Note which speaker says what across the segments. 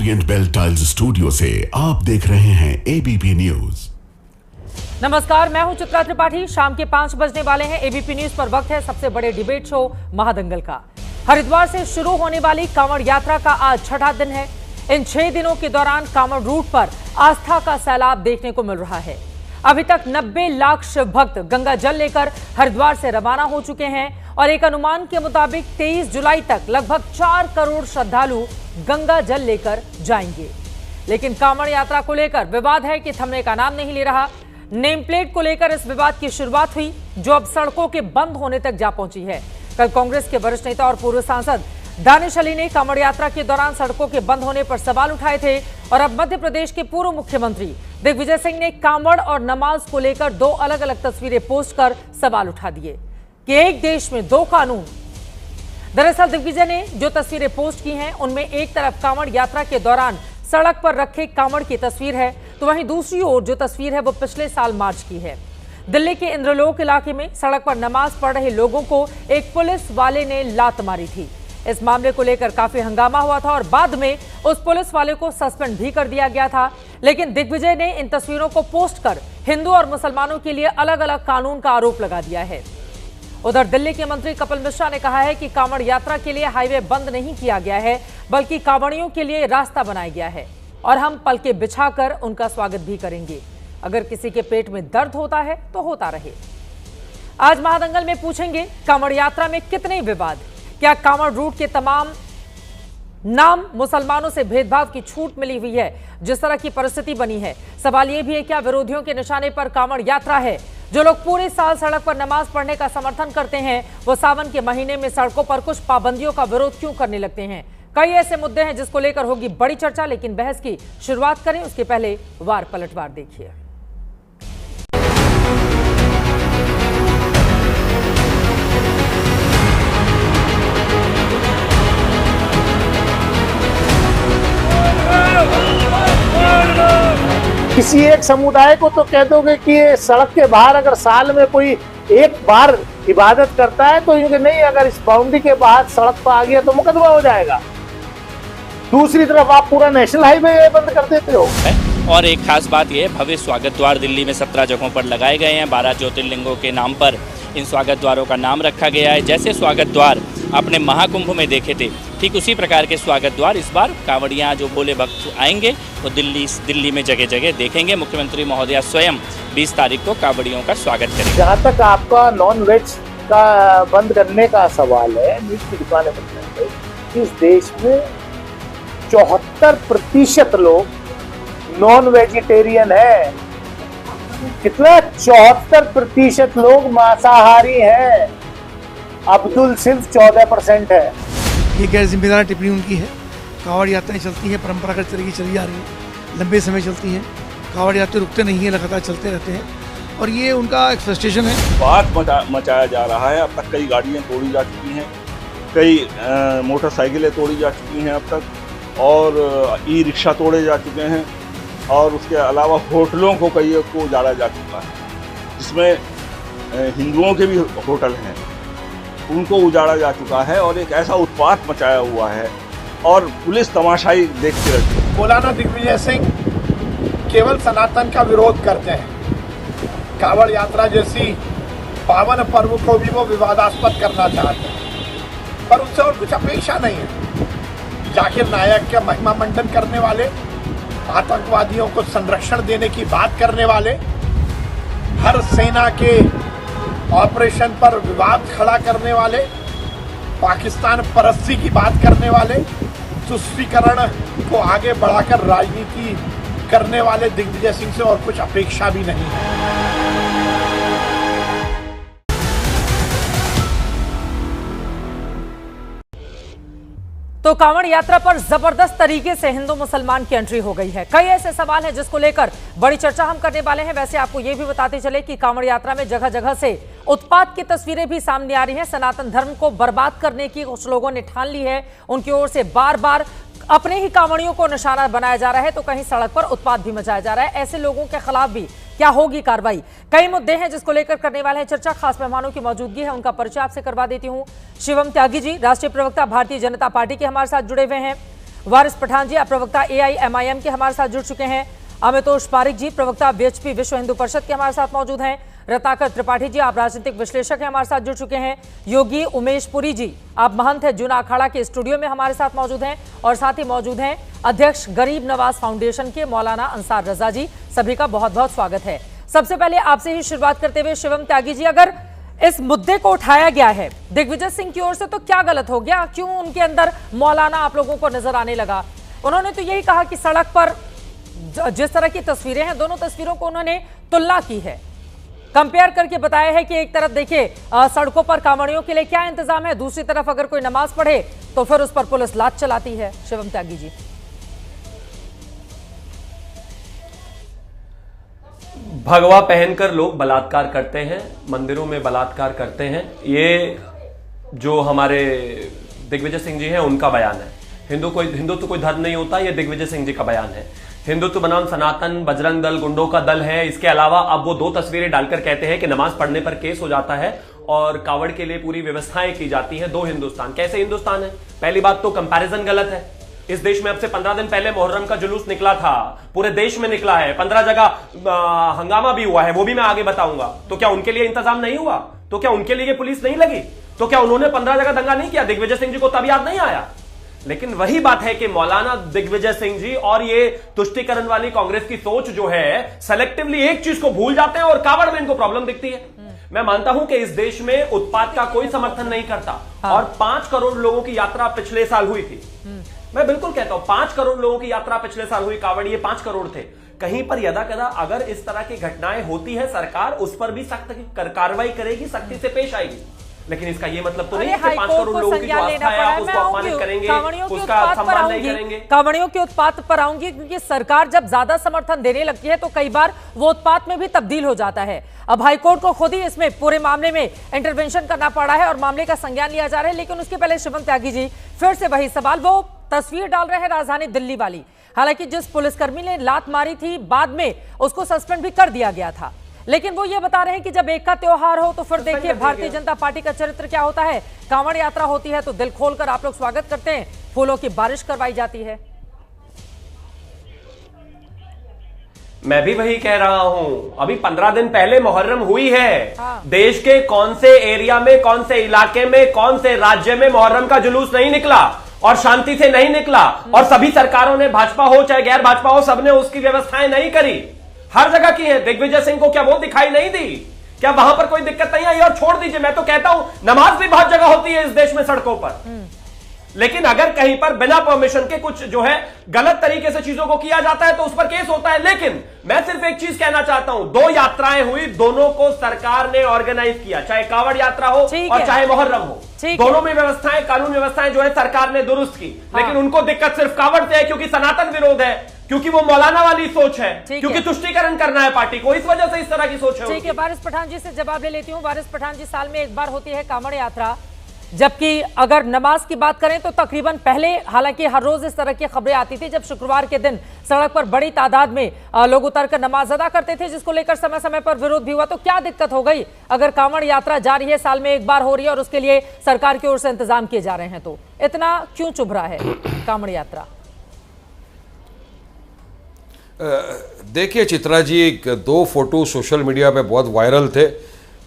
Speaker 1: Orient bell tiles studio से आप देख रहे हैं एबीपी न्यूज।
Speaker 2: नमस्कार, मैं हूं चित्रा त्रिपाठी। शाम के 5 बजने वाले हैं। एबीपी न्यूज पर वक्त है सबसे बड़े डिबेट शो महादंगल का। हरिद्वार से शुरू होने वाली कांवड़ यात्रा का आज छठा दिन है। इन 6 दिनों के दौरान कांवड़ रूट पर आस्था का सैलाब देखने को मिल रहा है। अभी तक 90 लाख शिव भक्त गंगा जल लेकर हरिद्वार से रवाना हो चुके हैं और एक अनुमान के मुताबिक 23 जुलाई तक लगभग 4 करोड़ श्रद्धालु गंगा जल लेकर जाएंगे। लेकिन कांवड़ यात्रा को लेकर विवाद है कि थमने का नाम नहीं ले रहा। नेम प्लेट को लेकर इस विवाद की शुरुआत हुई, जो अब सड़कों के बंद होने तक जा पहुंची है। कल कांग्रेस के वरिष्ठ नेता और पूर्व सांसद दानिश अली ने कांवड़ यात्रा के दौरान सड़कों के बंद होने पर सवाल उठाए थे और अब मध्य प्रदेश के पूर्व मुख्यमंत्री दिग्विजय सिंह ने कांवड़ और नमाज को लेकर 2 अलग अलग तस्वीरें पोस्ट कर सवाल उठा दिए कि एक देश में 2 कानून। दरअसल दिग्विजय ने जो तस्वीरें पोस्ट की हैं, उनमें एक तरफ कांवड़ यात्रा के दौरान सड़क पर रखे कांवड़ की तस्वीर है, तो वहीं दूसरी ओर जो तस्वीर है वो पिछले साल मार्च की है। दिल्ली के इंद्रलोक इलाके में सड़क पर नमाज पढ़ रहे लोगों को एक पुलिस वाले ने लात मारी थी। इस मामले को लेकर काफी हंगामा हुआ था और बाद में उस पुलिस वाले को सस्पेंड भी कर दिया गया था। लेकिन दिग्विजय ने इन तस्वीरों को पोस्ट कर हिंदू और मुसलमानों के लिए अलग अलग कानून का आरोप लगा दिया है। उधर दिल्ली के मंत्री कपिल मिश्रा ने कहा है कि कांवड़ यात्रा के लिए हाईवे बंद नहीं किया गया है, बल्कि कांवड़ियों के लिए रास्ता बनाया गया है और हम पलके बिछाकर उनका स्वागत भी करेंगे। अगर किसी के पेट में दर्द होता है तो होता रहे। आज महादंगल में पूछेंगे, कांवड़ यात्रा में कितने विवाद, क्या कांवड़ रूट के तमाम नाम मुसलमानों से भेदभाव की छूट मिली हुई है जिस तरह की परिस्थिति बनी है। सवाल यह भी है, क्या विरोधियों के निशाने पर कांवड़ यात्रा है। जो लोग पूरे साल सड़क पर नमाज पढ़ने का समर्थन करते हैं, वो सावन के महीने में सड़कों पर कुछ पाबंदियों का विरोध क्यों करने लगते हैं। कई ऐसे मुद्दे हैं जिसको लेकर होगी बड़ी चर्चा, लेकिन बहस की शुरुआत करें उसके पहले वार पलटवार देखिए।
Speaker 3: किसी एक समुदाय को तो कह दोगे कि ये सड़क के बाहर अगर साल में कोई एक बार इबादत करता है तो इनके नहीं, अगर इस बाउंड्री के बाहर सड़क पर आ गया तो मुकदमा हो जाएगा। दूसरी तरफ आप पूरा नेशनल हाईवे बंद कर देते हो।
Speaker 4: और एक खास बात यह है, भव्य स्वागत द्वार दिल्ली में 17 जगहों पर लगाए गए हैं। 12 ज्योतिर्लिंगों के नाम पर इन स्वागत द्वारों का नाम रखा गया है। जैसे स्वागत द्वार अपने महाकुंभ में देखे थे, ठीक उसी प्रकार के स्वागत द्वार इस बार कांवड़ियाँ जो भोले भक्त आएंगे वो दिल्ली में जगह जगह देखेंगे। मुख्यमंत्री महोदया स्वयं 20 तारीख को कांवड़ियों का स्वागत करेंगे।
Speaker 3: जहाँ तक आपका नॉन वेज का बंद करने का सवाल है, मीट की दुकानें बंद करने, इस देश में 74% लोग नॉन वेजिटेरियन है। कितना? 74% लोग मांसाहारी हैं। अब्दुल सिर्फ 14% है।
Speaker 5: ये गैर जिम्मेदार टिप्पणी उनकी है। कांवड़ यात्राएं चलती हैं, परंपरागत तरीके चली जा रही हैं, लंबे समय चलती हैं। कांवड़ यात्रा रुकते नहीं हैं, लगातार चलते रहते हैं और ये उनका एक फ्रस्ट्रेशन है।
Speaker 6: बात मचाया जा रहा है। अब तक कई गाड़ियाँ तोड़ी जा चुकी हैं, कई मोटरसाइकिलें तोड़ी जा चुकी हैं अब तक, और ई रिक्शा तोड़े जा चुके हैं, और उसके अलावा होटलों को कई को उजाड़ा जा चुका है, जिसमें हिंदुओं के भी होटल हैं, उनको उजाड़ा जा चुका है और एक ऐसा उत्पात मचाया हुआ है और पुलिस तमाशाई देखती रहती है।
Speaker 7: मौलाना दिग्विजय सिंह केवल सनातन का विरोध करते हैं। कांवड़ यात्रा जैसी पावन पर्व को भी वो विवादास्पद करना चाहते हैं, पर उससे और कुछ अपेक्षा नहीं है। जाकिर नायक का महिमा मंडन करने वाले, आतंकवादियों को संरक्षण देने की बात करने वाले, हर सेना के ऑपरेशन पर विवाद खड़ा करने वाले, पाकिस्तान परस्ती की बात करने वाले, तुष्टीकरण को आगे बढ़ाकर राजनीति करने वाले दिग्विजय सिंह से और कुछ अपेक्षा भी नहीं है।
Speaker 2: तो कांवड़ यात्रा पर जबरदस्त तरीके से हिंदू मुसलमान की एंट्री हो गई है। कई ऐसे सवाल हैं जिसको लेकर बड़ी चर्चा हम करने वाले हैं। वैसे आपको यह भी बताते चले कि कांवड़ यात्रा में जगह जगह से उत्पात की तस्वीरें भी सामने आ रही हैं। सनातन धर्म को बर्बाद करने की कुछ लोगों ने ठान ली है। उनकी ओर से बार बार अपने ही कांवड़ियों को निशाना बनाया जा रहा है, तो कहीं सड़क पर उत्पात भी मचाया जा रहा है। ऐसे लोगों के खिलाफ भी क्या होगी कार्रवाई। कई मुद्दे हैं जिसको लेकर करने वाले हैं चर्चा। खास मेहमानों की मौजूदगी है, उनका परिचय आपसे करवा देती हूं। शिवम त्यागी जी, राष्ट्रीय प्रवक्ता भारतीय जनता पार्टी के हमारे साथ जुड़े हुए हैं। वारिस पठान जी, आप प्रवक्ता AIMIM के हमारे साथ जुड़ चुके हैं। अमितोष पारिक जी, प्रवक्ता VHP विश्व हिंदू परिषद के हमारे साथ मौजूद हैं। रत्नाकर त्रिपाठी जी, आप राजनीतिक विश्लेषक हैं, हमारे साथ जुड़ चुके हैं। योगी उमेश पुरी जी, आप महंत हैं, जूना अखाड़ा के स्टूडियो में हमारे साथ मौजूद हैं। और साथ ही मौजूद हैं अध्यक्ष गरीब नवाज फाउंडेशन के मौलाना अंसार रजा जी। सभी का बहुत बहुत स्वागत है। सबसे पहले आपसे ही शुरुआत करते हुए शिवम त्यागी जी, अगर इस मुद्दे को उठाया गया है दिग्विजय सिंह की ओर से तो क्या गलत हो गया? क्यों उनके अंदर मौलाना आप लोगों को नजर आने लगा? उन्होंने तो यही कहा कि सड़क पर जिस तरह की तस्वीरें हैं, दोनों तस्वीरों को उन्होंने तुलना की है, कंपेयर करके बताया है कि एक तरफ देखिए सड़कों पर कांवड़ियों के लिए क्या इंतजाम है, दूसरी तरफ अगर कोई नमाज पढ़े तो फिर उस पर पुलिस लात चलाती है। शिवम त्यागी जी,
Speaker 8: भगवा पहनकर लोग बलात्कार करते हैं, मंदिरों में बलात्कार करते हैं, ये जो हमारे दिग्विजय सिंह जी हैं उनका बयान है। हिंदुत्व कोई धर्म नहीं होता, ये दिग्विजय सिंह जी का बयान है। हिंदुत्व बनाम सनातन बजरंग दल गुंडों का दल है। इसके अलावा अब वो 2 तस्वीरें डालकर कहते हैं कि नमाज पढ़ने पर केस हो जाता है और कावड़ के लिए पूरी व्यवस्थाएं की जाती हैं। 2 हिंदुस्तान, कैसे हिंदुस्तान है? पहली बात तो कंपैरिजन गलत है। इस देश में अब से 15 दिन पहले मुहर्रम का जुलूस निकला था, पूरे देश में निकला है, 15 जगह हंगामा भी हुआ है, वो भी मैं आगे बताऊंगा। तो क्या उनके लिए इंतजाम नहीं हुआ? तो क्या उनके लिए पुलिस नहीं लगी? तो क्या उन्होंने 15 जगह दंगा नहीं किया? दिग्विजय सिंह जी को तब याद नहीं आया? लेकिन वही बात है कि मौलाना दिग्विजय सिंह जी और ये तुष्टीकरण वाली कांग्रेस की सोच जो है, सेलेक्टिवली एक चीज को भूल जाते हैं और कावड़ में इनको प्रॉब्लम दिखती है। मैं मानता हूं कि इस देश में उत्पाद का कोई समर्थन नहीं करता। और 5 करोड़ लोगों की यात्रा पिछले साल हुई थी। मैं बिल्कुल कहता हूं 5 करोड़ लोगों की यात्रा पिछले साल हुई, कावड़ ये 5 करोड़ थे। कहीं पर यदा कदा अगर इस तरह की घटनाएं होती है, सरकार उस पर भी सख्त कार्रवाई करेगी, सख्ती से पेश आएगी। लेकिन इसका ये मतलब तो नहीं है कि 5 करोड़ लोगों की जो आस्था है आप उसको अपमानित करेंगे, उसका सम्मान नहीं करेंगे।
Speaker 2: कांवड़ियों के उत्पात पर आऊंगी, क्योंकि सरकार जब ज्यादा समर्थन देने लगती है तो कई बार वो उत्पात में भी तब्दील हो जाता है। अब हाईकोर्ट को खुद ही इसमें पूरे मामले में इंटरवेंशन करना पड़ा है और मामले का संज्ञान लिया जा रहा है। लेकिन उसके पहले शिवम त्यागी जी, फिर से वही सवाल, वो तस्वीर डाल रहे हैं राजधानी दिल्ली वाली। हालांकि जिस पुलिसकर्मी ने लात मारी थी, बाद में उसको सस्पेंड भी कर दिया गया था। लेकिन वो ये बता रहे हैं कि जब एक का त्योहार हो तो फिर देखिए भारतीय जनता पार्टी का चरित्र क्या होता है। कांवड़ यात्रा होती है तो दिल खोलकर आप लोग स्वागत करते हैं, फूलों की बारिश करवाई जाती है।
Speaker 8: मैं भी वही कह रहा हूं, अभी 15 दिन पहले मुहर्रम हुई है।
Speaker 2: हाँ।
Speaker 8: देश के कौन से एरिया में, कौन से इलाके में, कौन से राज्य में मुहर्रम का जुलूस नहीं निकला और शांति से नहीं निकला? और सभी सरकारों ने, भाजपा हो चाहे गैर भाजपा हो, सबने उसकी व्यवस्थाएं नहीं करी, हर जगह की है। दिग्विजय सिंह को क्या वो दिखाई नहीं दी? क्या वहां पर कोई दिक्कत नहीं आई? और छोड़ दीजिए, मैं तो कहता हूं नमाज भी बहुत जगह होती है इस देश में सड़कों पर। लेकिन अगर कहीं पर बिना परमिशन के कुछ जो है गलत तरीके से चीजों को किया जाता है तो उस पर केस होता है। लेकिन मैं सिर्फ एक चीज कहना चाहता हूं, 2 यात्राएं हुई, दोनों को सरकार ने ऑर्गेनाइज किया, चाहे कावड़ यात्रा हो और चाहे मुहर्रम हो। दोनों में व्यवस्थाएं, कानून व्यवस्थाएं जो है सरकार ने दुरुस्त की। लेकिन उनको दिक्कत सिर्फ कावड़ से है, क्योंकि सनातन विरोध है, क्योंकि वो मौलाना वाली सोच है, क्योंकि तुष्टीकरण करना है पार्टी को, इस वजह से इस तरह की सोच है।
Speaker 2: ठीक है, वारिस पठान जी से जवाब ले लेती हूँ। वारिस पठान जी, साल में एक बार होती है कांवड़ यात्रा, जबकि अगर नमाज की बात करें तो तकरीबन पहले, हालांकि हर रोज इस तरह की खबरें आती थी जब शुक्रवार के दिन सड़क पर बड़ी तादाद में लोग उतरकर नमाज अदा करते थे, जिसको लेकर समय समय पर विरोध भी हुआ। तो क्या दिक्कत हो गई अगर कांवड़ यात्रा जारी है, साल में एक बार हो रही है और उसके लिए सरकार की ओर से इंतजाम किए जा रहे हैं, तो इतना क्यों चुभ रहा है कांवड़ यात्रा?
Speaker 9: देखिए Chitra ji, 2 photo social media पे बहुत वायरल थे।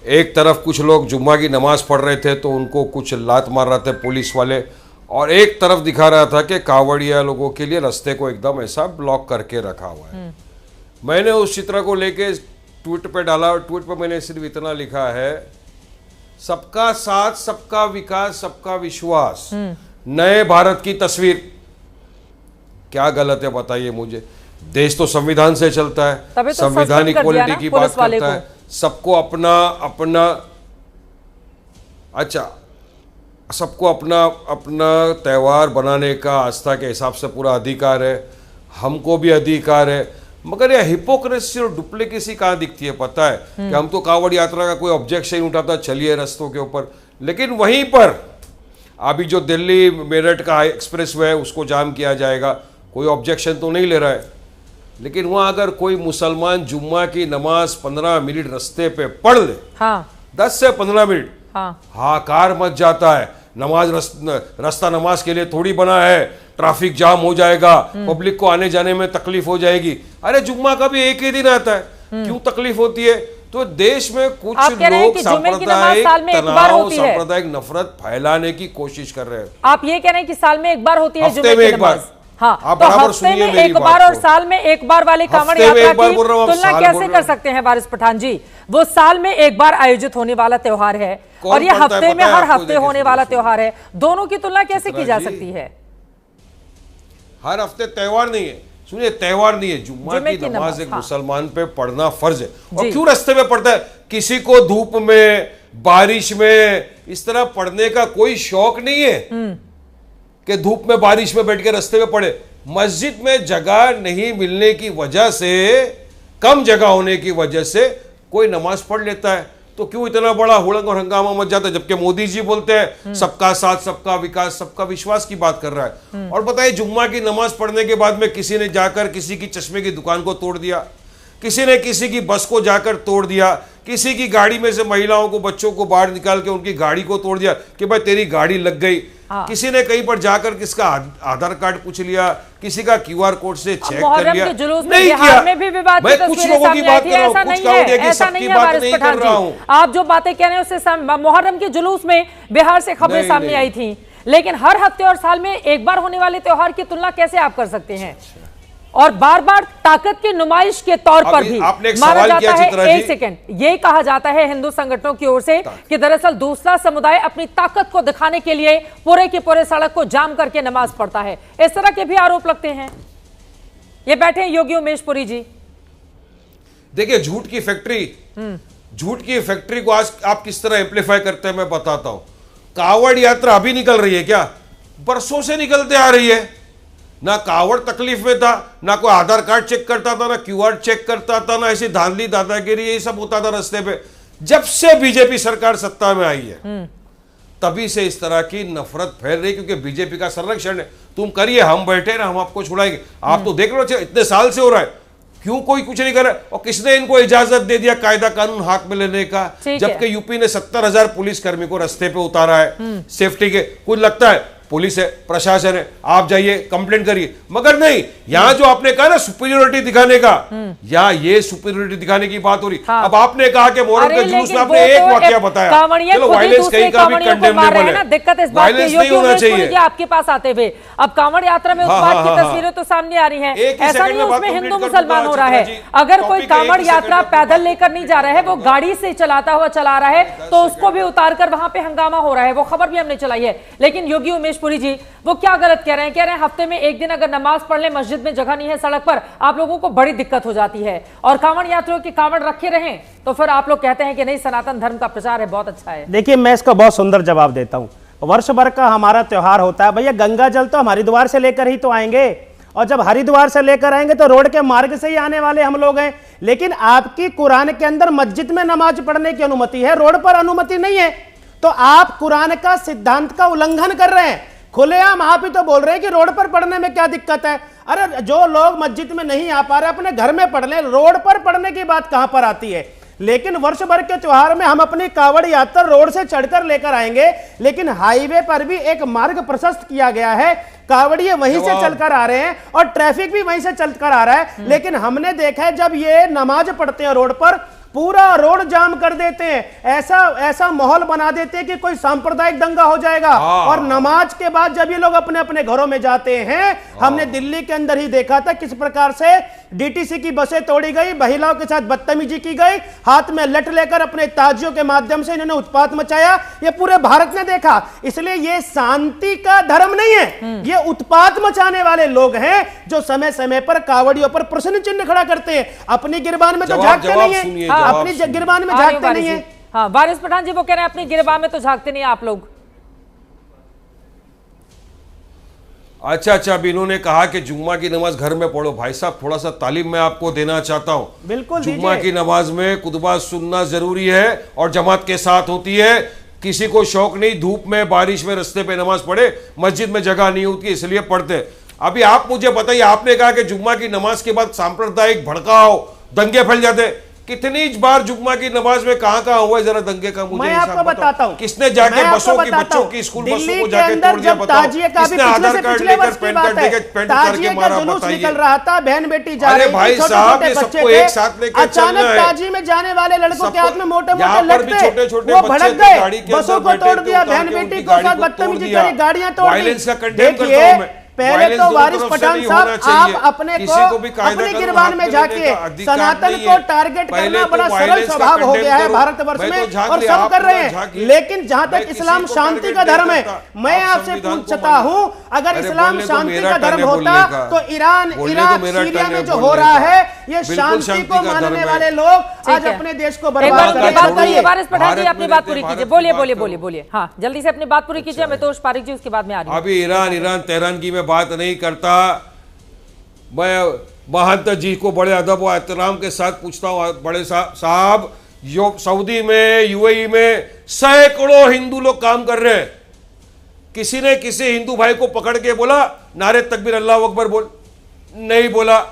Speaker 9: एक तरफ कुछ लोग जुम्मा की नमाज पढ़ रहे थे तो उनको कुछ लात मार रहे थे पुलिस वाले, और एक तरफ दिखा रहा था कि कावड़िया लोगों के लिए रास्ते को एकदम ऐसा ब्लॉक करके रखा हुआ है। मैंने उस चित्र को लेके ट्वीट पे डाला और ट्वीट पे मैंने सिर्फ इतना लिखा है, सबका साथ, सबका विकास, सबका विश्वास, नए भारत की तस्वीर। क्या गलत है बताइए मुझे? देश तो संविधान से चलता है, संविधान इक्वालिटी की बात करता है, सबको अपना अपना, अच्छा, सबको अपना अपना त्यौहार बनाने का आस्था के हिसाब से पूरा अधिकार है, हमको भी अधिकार है। मगर यह हिपोक्रेसी और डुप्लीकेसी कहाँ दिखती है पता है? कि हम तो कावड़ यात्रा का कोई ऑब्जेक्शन नहीं उठाता, चलिए रास्तों के ऊपर, लेकिन वहीं पर अभी जो दिल्ली मेरठ का एक्सप्रेस वे है उसको जाम किया जाएगा, कोई ऑब्जेक्शन तो नहीं ले रहा है। लेकिन वहाँ अगर कोई मुसलमान जुम्मा की नमाज 15 मिनट रास्ते पे पढ़ ले,
Speaker 2: 10
Speaker 9: से 15 मिनट, हाहाकार मच जाता है रास्ता नमाज के लिए थोड़ी बना है, ट्रैफिक जाम हो जाएगा, पब्लिक को आने जाने में तकलीफ हो जाएगी। अरे जुम्मा का भी एक ही दिन आता है, क्यों तकलीफ होती है? तो देश में कुछ लोग सांप्रदायिक तनाव, सांप्रदायिक नफरत फैलाने की कोशिश कर रहे हैं।
Speaker 2: आप ये कह रहे हैं कि साल में एक बार होती है
Speaker 9: हफ्ते में एक बार।
Speaker 2: हाँ,
Speaker 9: आप
Speaker 2: तो
Speaker 9: बराबर
Speaker 2: हफ्ते में
Speaker 9: सुनिए मेरी
Speaker 2: एक
Speaker 9: बात
Speaker 2: बार और
Speaker 9: को।
Speaker 2: साल में एक बार वाली कांवड़ यात्रा की तुलना कैसे कर सकते हैं वारिस पठान जी? वो साल में एक बार आयोजित होने वाला त्योहार है और ये हफ्ते में हर हफ्ते होने वाला त्योहार है, दोनों की तुलना कैसे की जा सकती है?
Speaker 9: हर हफ्ते त्योहार नहीं है, सुनिए त्योहार नहीं है, जुम्मा की नमाज एक मुसलमान पे पढ़ना फर्ज है। और क्यों रास्ते में पढ़ता है? किसी को धूप में, बारिश में इस तरह पढ़ने का कोई शौक नहीं है कि धूप में बारिश में बैठ के रास्ते में पढ़े। मस्जिद में जगह नहीं मिलने की वजह से, कम जगह होने की वजह से कोई नमाज पढ़ लेता है, तो क्यों इतना बड़ा हुड़ंग और हंगामा मच जाता है? जबकि मोदी जी बोलते हैं सबका साथ, सबका विकास, सबका विश्वास की बात कर रहा है। और बताइए, जुम्मा की नमाज पढ़ने के बाद में किसी ने जाकर किसी की चश्मे की दुकान को तोड़ दिया, किसी ने किसी की बस को जाकर तोड़ दिया, किसी की गाड़ी में से महिलाओं को, बच्चों को बाहर निकाल के उनकी गाड़ी को तोड़ दिया कि भाई तेरी गाड़ी लग गई। किसी ने कहीं पर जाकर किसका आधार कार्ड पूछ लिया, किसी का QR कोड से चेक कर लिया।
Speaker 2: नहीं किया। में भी विवाद की तस्वीरें सामने आई थी। ऐसा नहीं है, ऐसा नहीं है वारिस पठान जी। आप जो बातें कह रहे हैं उससे मुहर्रम के जुलूस में बिहार से खबरें सामने आई थी, लेकिन हर हफ्ते और साल में एक बार होने वाले त्योहार की तुलना कैसे आप कर सकते हैं? और बार बार ताकत की नुमाइश के तौर पर भी माना जाता है। एक सेकंड, ये कहा जाता है हिंदू संगठनों की ओर से कि दरअसल दूसरा समुदाय अपनी ताकत को दिखाने के लिए पूरे के पूरे सड़क को जाम करके नमाज पढ़ता है। इस तरह के भी आरोप लगते हैं। ये बैठे हैं योगी उमेश पुरी जी।
Speaker 9: देखिए, झूठ की फैक्ट्री को आज आप किस तरह एम्पलीफाई करते हैं मैं बताता हूं। कावड़ यात्रा अभी निकल रही है क्या? बरसों से निकलते आ रही है। ना कावड़ तकलीफ में था, ना कोई आधार कार्ड चेक करता था, ना QR चेक करता था, ना ऐसी धांधली दादागिरी ये सब होता था रास्ते पे। जब से बीजेपी सरकार सत्ता में आई है तभी से इस तरह की नफरत फैल रही, क्योंकि बीजेपी का संरक्षण है। तुम करिए, हम बैठे ना, हम आपको छुड़ाएंगे। आप तो देख रहे हो इतने साल से हो रहा है, क्यों कोई कुछ नहीं कर रहा? और किसने इनको इजाजत दे दिया कायदा कानून हाथ में लेने का? जबकि यूपी ने 70,000 पुलिस कर्मी को रास्ते पे उतारा है सेफ्टी के। कुछ लगता है पुलिस है, प्रशासन है, आप जाइए कंप्लेंट करिए, मगर नहीं। यहां जो आपने कहा ना सुपीरियरिटी दिखाने का, या ये सुपीरियरिटी दिखाने की बात हो रही। अब आपने कहा कि मोहर्रम के जुलूस में आपने एक वाकया बताया, चलो वायलेंस कहीं का भी कंडेमनेबल है,
Speaker 2: दिक्कत इस बात की
Speaker 9: नहीं होना चाहिए।
Speaker 2: आपके पास आते हुए अब कांवड़ यात्रा में उत्पाद की तस्वीरें तो सामने आ रही हैं। ऐसा नहीं उसमें हिंदू मुसलमान हो रहा है। अगर कोई कांवड़ यात्रा पैदल लेकर नहीं जा रहा है, वो गाड़ी से चलाता हुआ चला रहा है, तो उसको भी उतार कर वहां पे हंगामा हो रहा है। वो खबर भी हमने चलाई है। लेकिन योगी उमेश पुरी जी वो क्या गलत कह रहे हैं? कह रहे हैं हफ्ते में एक दिन अगर नमाज पढ़ ले, मस्जिद में जगह नहीं है सड़क पर, आप लोगों को बड़ी दिक्कत हो जाती है। और कांवड़ यात्रियों की कांवड़ रखे रहें तो फिर आप लोग कहते हैं कि नहीं, सनातन धर्म का प्रचार है, बहुत अच्छा है।
Speaker 10: देखिए, मैं इसका बहुत सुंदर जवाब देता हूं। वर्ष भर का हमारा त्योहार होता है भैया, गंगा जल तो हम हरिद्वार से लेकर ही तो आएंगे, और जब हरिद्वार से लेकर आएंगे तो रोड के मार्ग से ही आने वाले हम लोग हैं। लेकिन आपकी कुरान के अंदर मस्जिद में नमाज पढ़ने की अनुमति है, रोड पर अनुमति नहीं है। तो आप कुरान का सिद्धांत का उल्लंघन कर रहे हैं। खुलेआम आप ही तो बोल रहे हैं कि रोड पर पढ़ने में क्या दिक्कत है। अरे जो लोग मस्जिद में नहीं आ पा रहे अपने घर में पढ़ ले, रोड पर पढ़ने की बात कहां पर आती है? लेकिन वर्ष भर के त्योहार में हम अपनी कावड़ यात्रा रोड से चढ़कर लेकर आएंगे, लेकिन हाईवे पर भी एक मार्ग प्रशस्त किया गया है, कावड़िए वहीं से चलकर आ रहे हैं और ट्रैफिक भी वहीं से चलकर आ रहा है। लेकिन हमने देखा है जब ये नमाज पढ़ते हैं रोड पर, पूरा रोड जाम कर देते हैं, ऐसा माहौल बना देते हैं कि कोई सांप्रदायिक दंगा हो जाएगा। और नमाज के बाद जब ये लोग अपने अपने घरों में जाते हैं, हमने दिल्ली के अंदर ही देखा था किस प्रकार से डीटीसी की बसें तोड़ी गई, महिलाओं के साथ बदतमीजी की गई, हाथ में लठ लेकर अपने ताजियों के माध्यम से इन्होंने उत्पात मचाया। ये पूरे भारत ने देखा। इसलिए ये शांति का धर्म नहीं है, ये उत्पात मचाने वाले लोग हैं जो समय समय पर कावड़ियों पर प्रश्न चिन्ह खड़ा करते हैं। अपनी गिरबान में तो झांकते नहीं है, अपनी गिरबान में झांकते नहीं है।
Speaker 2: हाँ, वारिस पठान जी वो कह रहे हैं अपनी गिरबान में तो झांकते नहीं आप लोग।
Speaker 9: अच्छा, अभी इन्होंने कहा कि जुम्मा की नमाज घर में पढ़ो। भाई साहब, थोड़ा सा तालीम मैं आपको देना चाहता हूं।
Speaker 10: बिल्कुल,
Speaker 9: जुम्मा की नमाज में खुतबा सुनना जरूरी है और जमात के साथ होती है। किसी को शौक नहीं धूप में बारिश में रास्ते पे नमाज पढ़े, मस्जिद में जगह नहीं होती इसलिए पढ़ते। अभी आप मुझे बताइए, आपने कहा कि जुम्मा की नमाज के बाद सांप्रदायिक भड़काव दंगे फैल जाते, कितनी बार जुम्मा की नमाज में कहां हुआ है, जरा दंगे का मुझे
Speaker 10: मैं आपको बताता हूं।
Speaker 9: किसने जाके बसों की बच्चों की स्कूल बसों को जाके तोड़ दिया बताओ, किसने आधार कार्ड लेकर पैन कार्ड लेकर पैंट उतार के मारा बताइए।
Speaker 10: निकल रहा था, बहन बेटी जा
Speaker 9: अरे भाई साहब ये सबको एक साथ लेकर चलना है।
Speaker 10: अचानक ताजी में जाने वाले लड़कों के हाथ में मोटे मोटे लट्टे,
Speaker 9: छोटे-छोटे
Speaker 10: वो
Speaker 9: बच्चे
Speaker 10: भड़क गए, बसों को तोड़ दिया, बहन बेटी को साथ बदतमीजी करी, गाड़ियां तोड़ दी। देखिए पहले तो वारिस पठान साहब आप अपने को अपनी गिरबान में जाके सनातन को टारगेट करना बड़ा सरल स्वभाव हो गया है भारतवर्ष में और सब कर रहे हैं। लेकिन जहां तक इस्लाम शांति का धर्म है, मैं आपसे पूछता हूं, अगर इस्लाम शांति का धर्म होता तो ईरान, इराक, सीरिया में जो हो रहा है, ये शांति को मानने वाले लोग आज अपने देश को बर्बाद कर रहे हैं।
Speaker 2: वारिस पठान जी अपनी बात पूरी कीजिए, बोलिए। हाँ जल्दी से अपनी बात पूरी कीजिए। अमितोष पारिक जी उसके बाद में आ रही हूं।
Speaker 9: अभी ईरान तेहरान की बात नहीं करता, मैं महंत जी को बड़े अदब और एहतराम के साथ पूछता हूं, बड़े साहब सऊदी में, यूएई में सैकड़ों हिंदू लोग काम कर रहे हैं, किसी ने किसी हिंदू भाई को पकड़ के बोला नारे तकबीर अल्लाह अकबर बोल, नहीं बोला।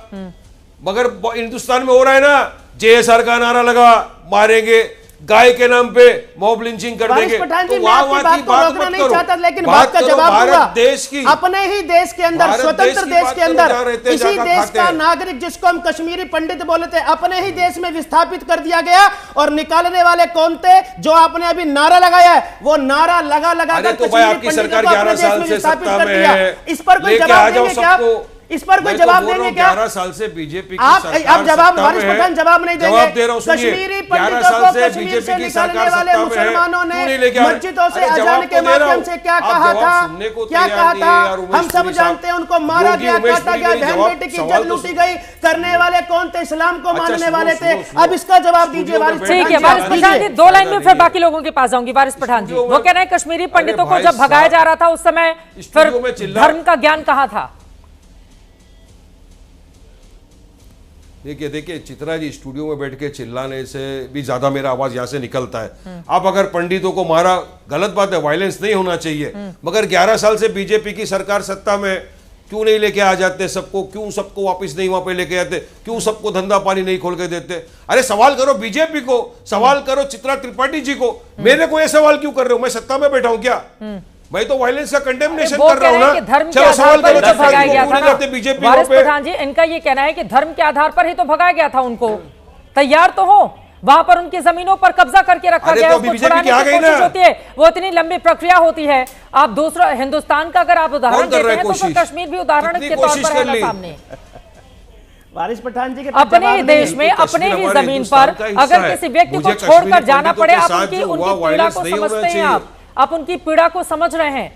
Speaker 9: मगर हिंदुस्तान में हो रहा है ना, जेएसआर का नारा लगा, मारेंगे, गाय के नाम पे मॉब लिंचिंग कर देंगे।
Speaker 10: तो वहां की बात रोकना नहीं चाहता, लेकिन बात का जवाब दूंगा। देश की अपने ही देश के अंदर, स्वतंत्र देश के अंदर, इसी देश का नागरिक जिसको हम कश्मीरी पंडित बोले थे, अपने ही देश में विस्थापित कर दिया गया। और निकालने वाले कौन थे? जो आपने अभी नारा लगाया है, वो नारा लगा कर
Speaker 9: कश्मीरी पंडितों को अपने देश में विस्थापित कर दिया।
Speaker 10: इस पर कोई जवाब देंगे क्या? इस पर कोई जवाब देंगे क्या?
Speaker 9: 11 साल से बीजेपी की
Speaker 10: आप जवाब, वारिस पठान जवाब नहीं देंगे।
Speaker 9: जवाब दे रहा हूं,
Speaker 10: कश्मीरी पंडितों को कश्मीर से निकालने वाले मुसलमानों ने मस्जिदों से अजान के माध्यम से क्या कहा था? हम सब जानते हैं। उनको मारा गया, काटा गया, बहन बेटी की इज्जत लूटी गई। करने वाले कौन थे? इस्लाम को मानने वाले थे। अब इसका जवाब दीजिए वारिस पठान।
Speaker 2: ठीक है वारिस पठान जी, 2 लाइन में फिर बाकी लोगों के पास जाऊंगी। वारिस पठान जी वो कह रहे हैं कश्मीरी पंडितों को जब भगाया जा रहा था उस समय फिर धर्म का ज्ञान कहाँ था?
Speaker 9: देखिए चित्रा जी, स्टूडियो में बैठ के चिल्लाने से भी ज्यादा मेरा आवाज यहाँ से निकलता है। आप अगर पंडितों को मारा, गलत बात है, वायलेंस नहीं होना चाहिए, मगर 11 साल से बीजेपी की सरकार सत्ता में, क्यों नहीं लेके आ जाते सबको? क्यों सबको वापस नहीं वहां पे लेके आते? क्यों सबको धंधा पानी नहीं खोल के देते? अरे सवाल करो बीजेपी को, सवाल करो चित्रा त्रिपाठी जी को, मेरे को ये सवाल क्यों कर रहे हो? मैं सत्ता में बैठा हूं क्या? मैं तो वायलेंस का कंडेमनेशन कर रहा हूं ना।
Speaker 2: धर्म के आधार पर तो भगाया गया था
Speaker 9: बीजेपी।
Speaker 2: वारिस पठान जी इनका ये कहना है कि धर्म के आधार पर ही तो भगाया गया था उनको। तैयार तो हो, वहां पर उनकी जमीनों पर कब्जा करके रखा गया है, उसको छुड़ाने की कोशिश होती है, वो इतनी लंबी प्रक्रिया होती है। आप दूसरा हिंदुस्तान का अगर आप उदाहरण देते हैं तो फिर कश्मीर भी उदाहरण के तौर पर है सामने।
Speaker 10: वारिस पठान जी के
Speaker 2: अपने ही देश में, अपने ही जमीन पर अगर किसी व्यक्ति को छोड़कर जाना पड़े, आप उनकी पीड़ा को समझते हैं, आप उनकी पीड़ा को समझ रहे हैं।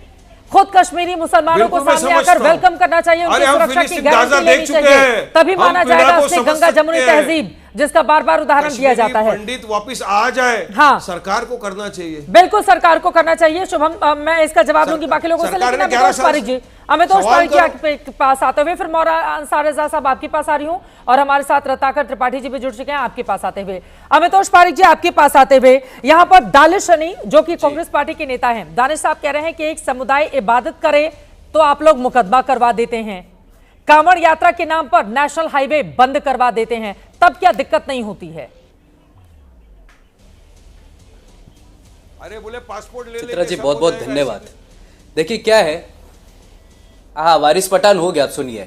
Speaker 2: खुद कश्मीरी मुसलमानों को सामने आकर वेलकम करना चाहिए, उनकी सुरक्षा की गारंटी लेनी चाहिए, तभी माना जाएगा असली गंगा जमुनी तहजीब, जिसका बार बार उदाहरण दिया जाता है।
Speaker 9: पंडित वापस आ जाए, हाँ सरकार को करना चाहिए,
Speaker 2: बिल्कुल सरकार को करना चाहिए। शुभम मैं इसका जवाब दूंगी बाकी लोगों से, लेकिन अमितोष पारिक जी आपके पास आते हुए, फिर मौरा अंसार रजा साहब आपके पास आ रही हूँ, और हमारे साथ रत्नाकर त्रिपाठी जी भी जुड़ चुके हैं आपके पास आते हुए। अमितोष पारिक जी आपके पास आते हुए, यहाँ पर दानिश अनी जो कि कांग्रेस पार्टी के नेता हैं, दानिश साहब कह रहे हैं कि एक समुदाय इबादत करे तो आप लोग मुकदमा करवा देते हैं, कांवड़ यात्रा के नाम पर नेशनल हाईवे बंद करवा देते हैं, तब क्या दिक्कत नहीं होती है?
Speaker 9: अरे बोले पासपोर्ट ले
Speaker 11: चित्रा जी बहुत बहुत धन्यवाद। देखिए क्या है, हाँ वारिस पठान हो गया, आप सुनिए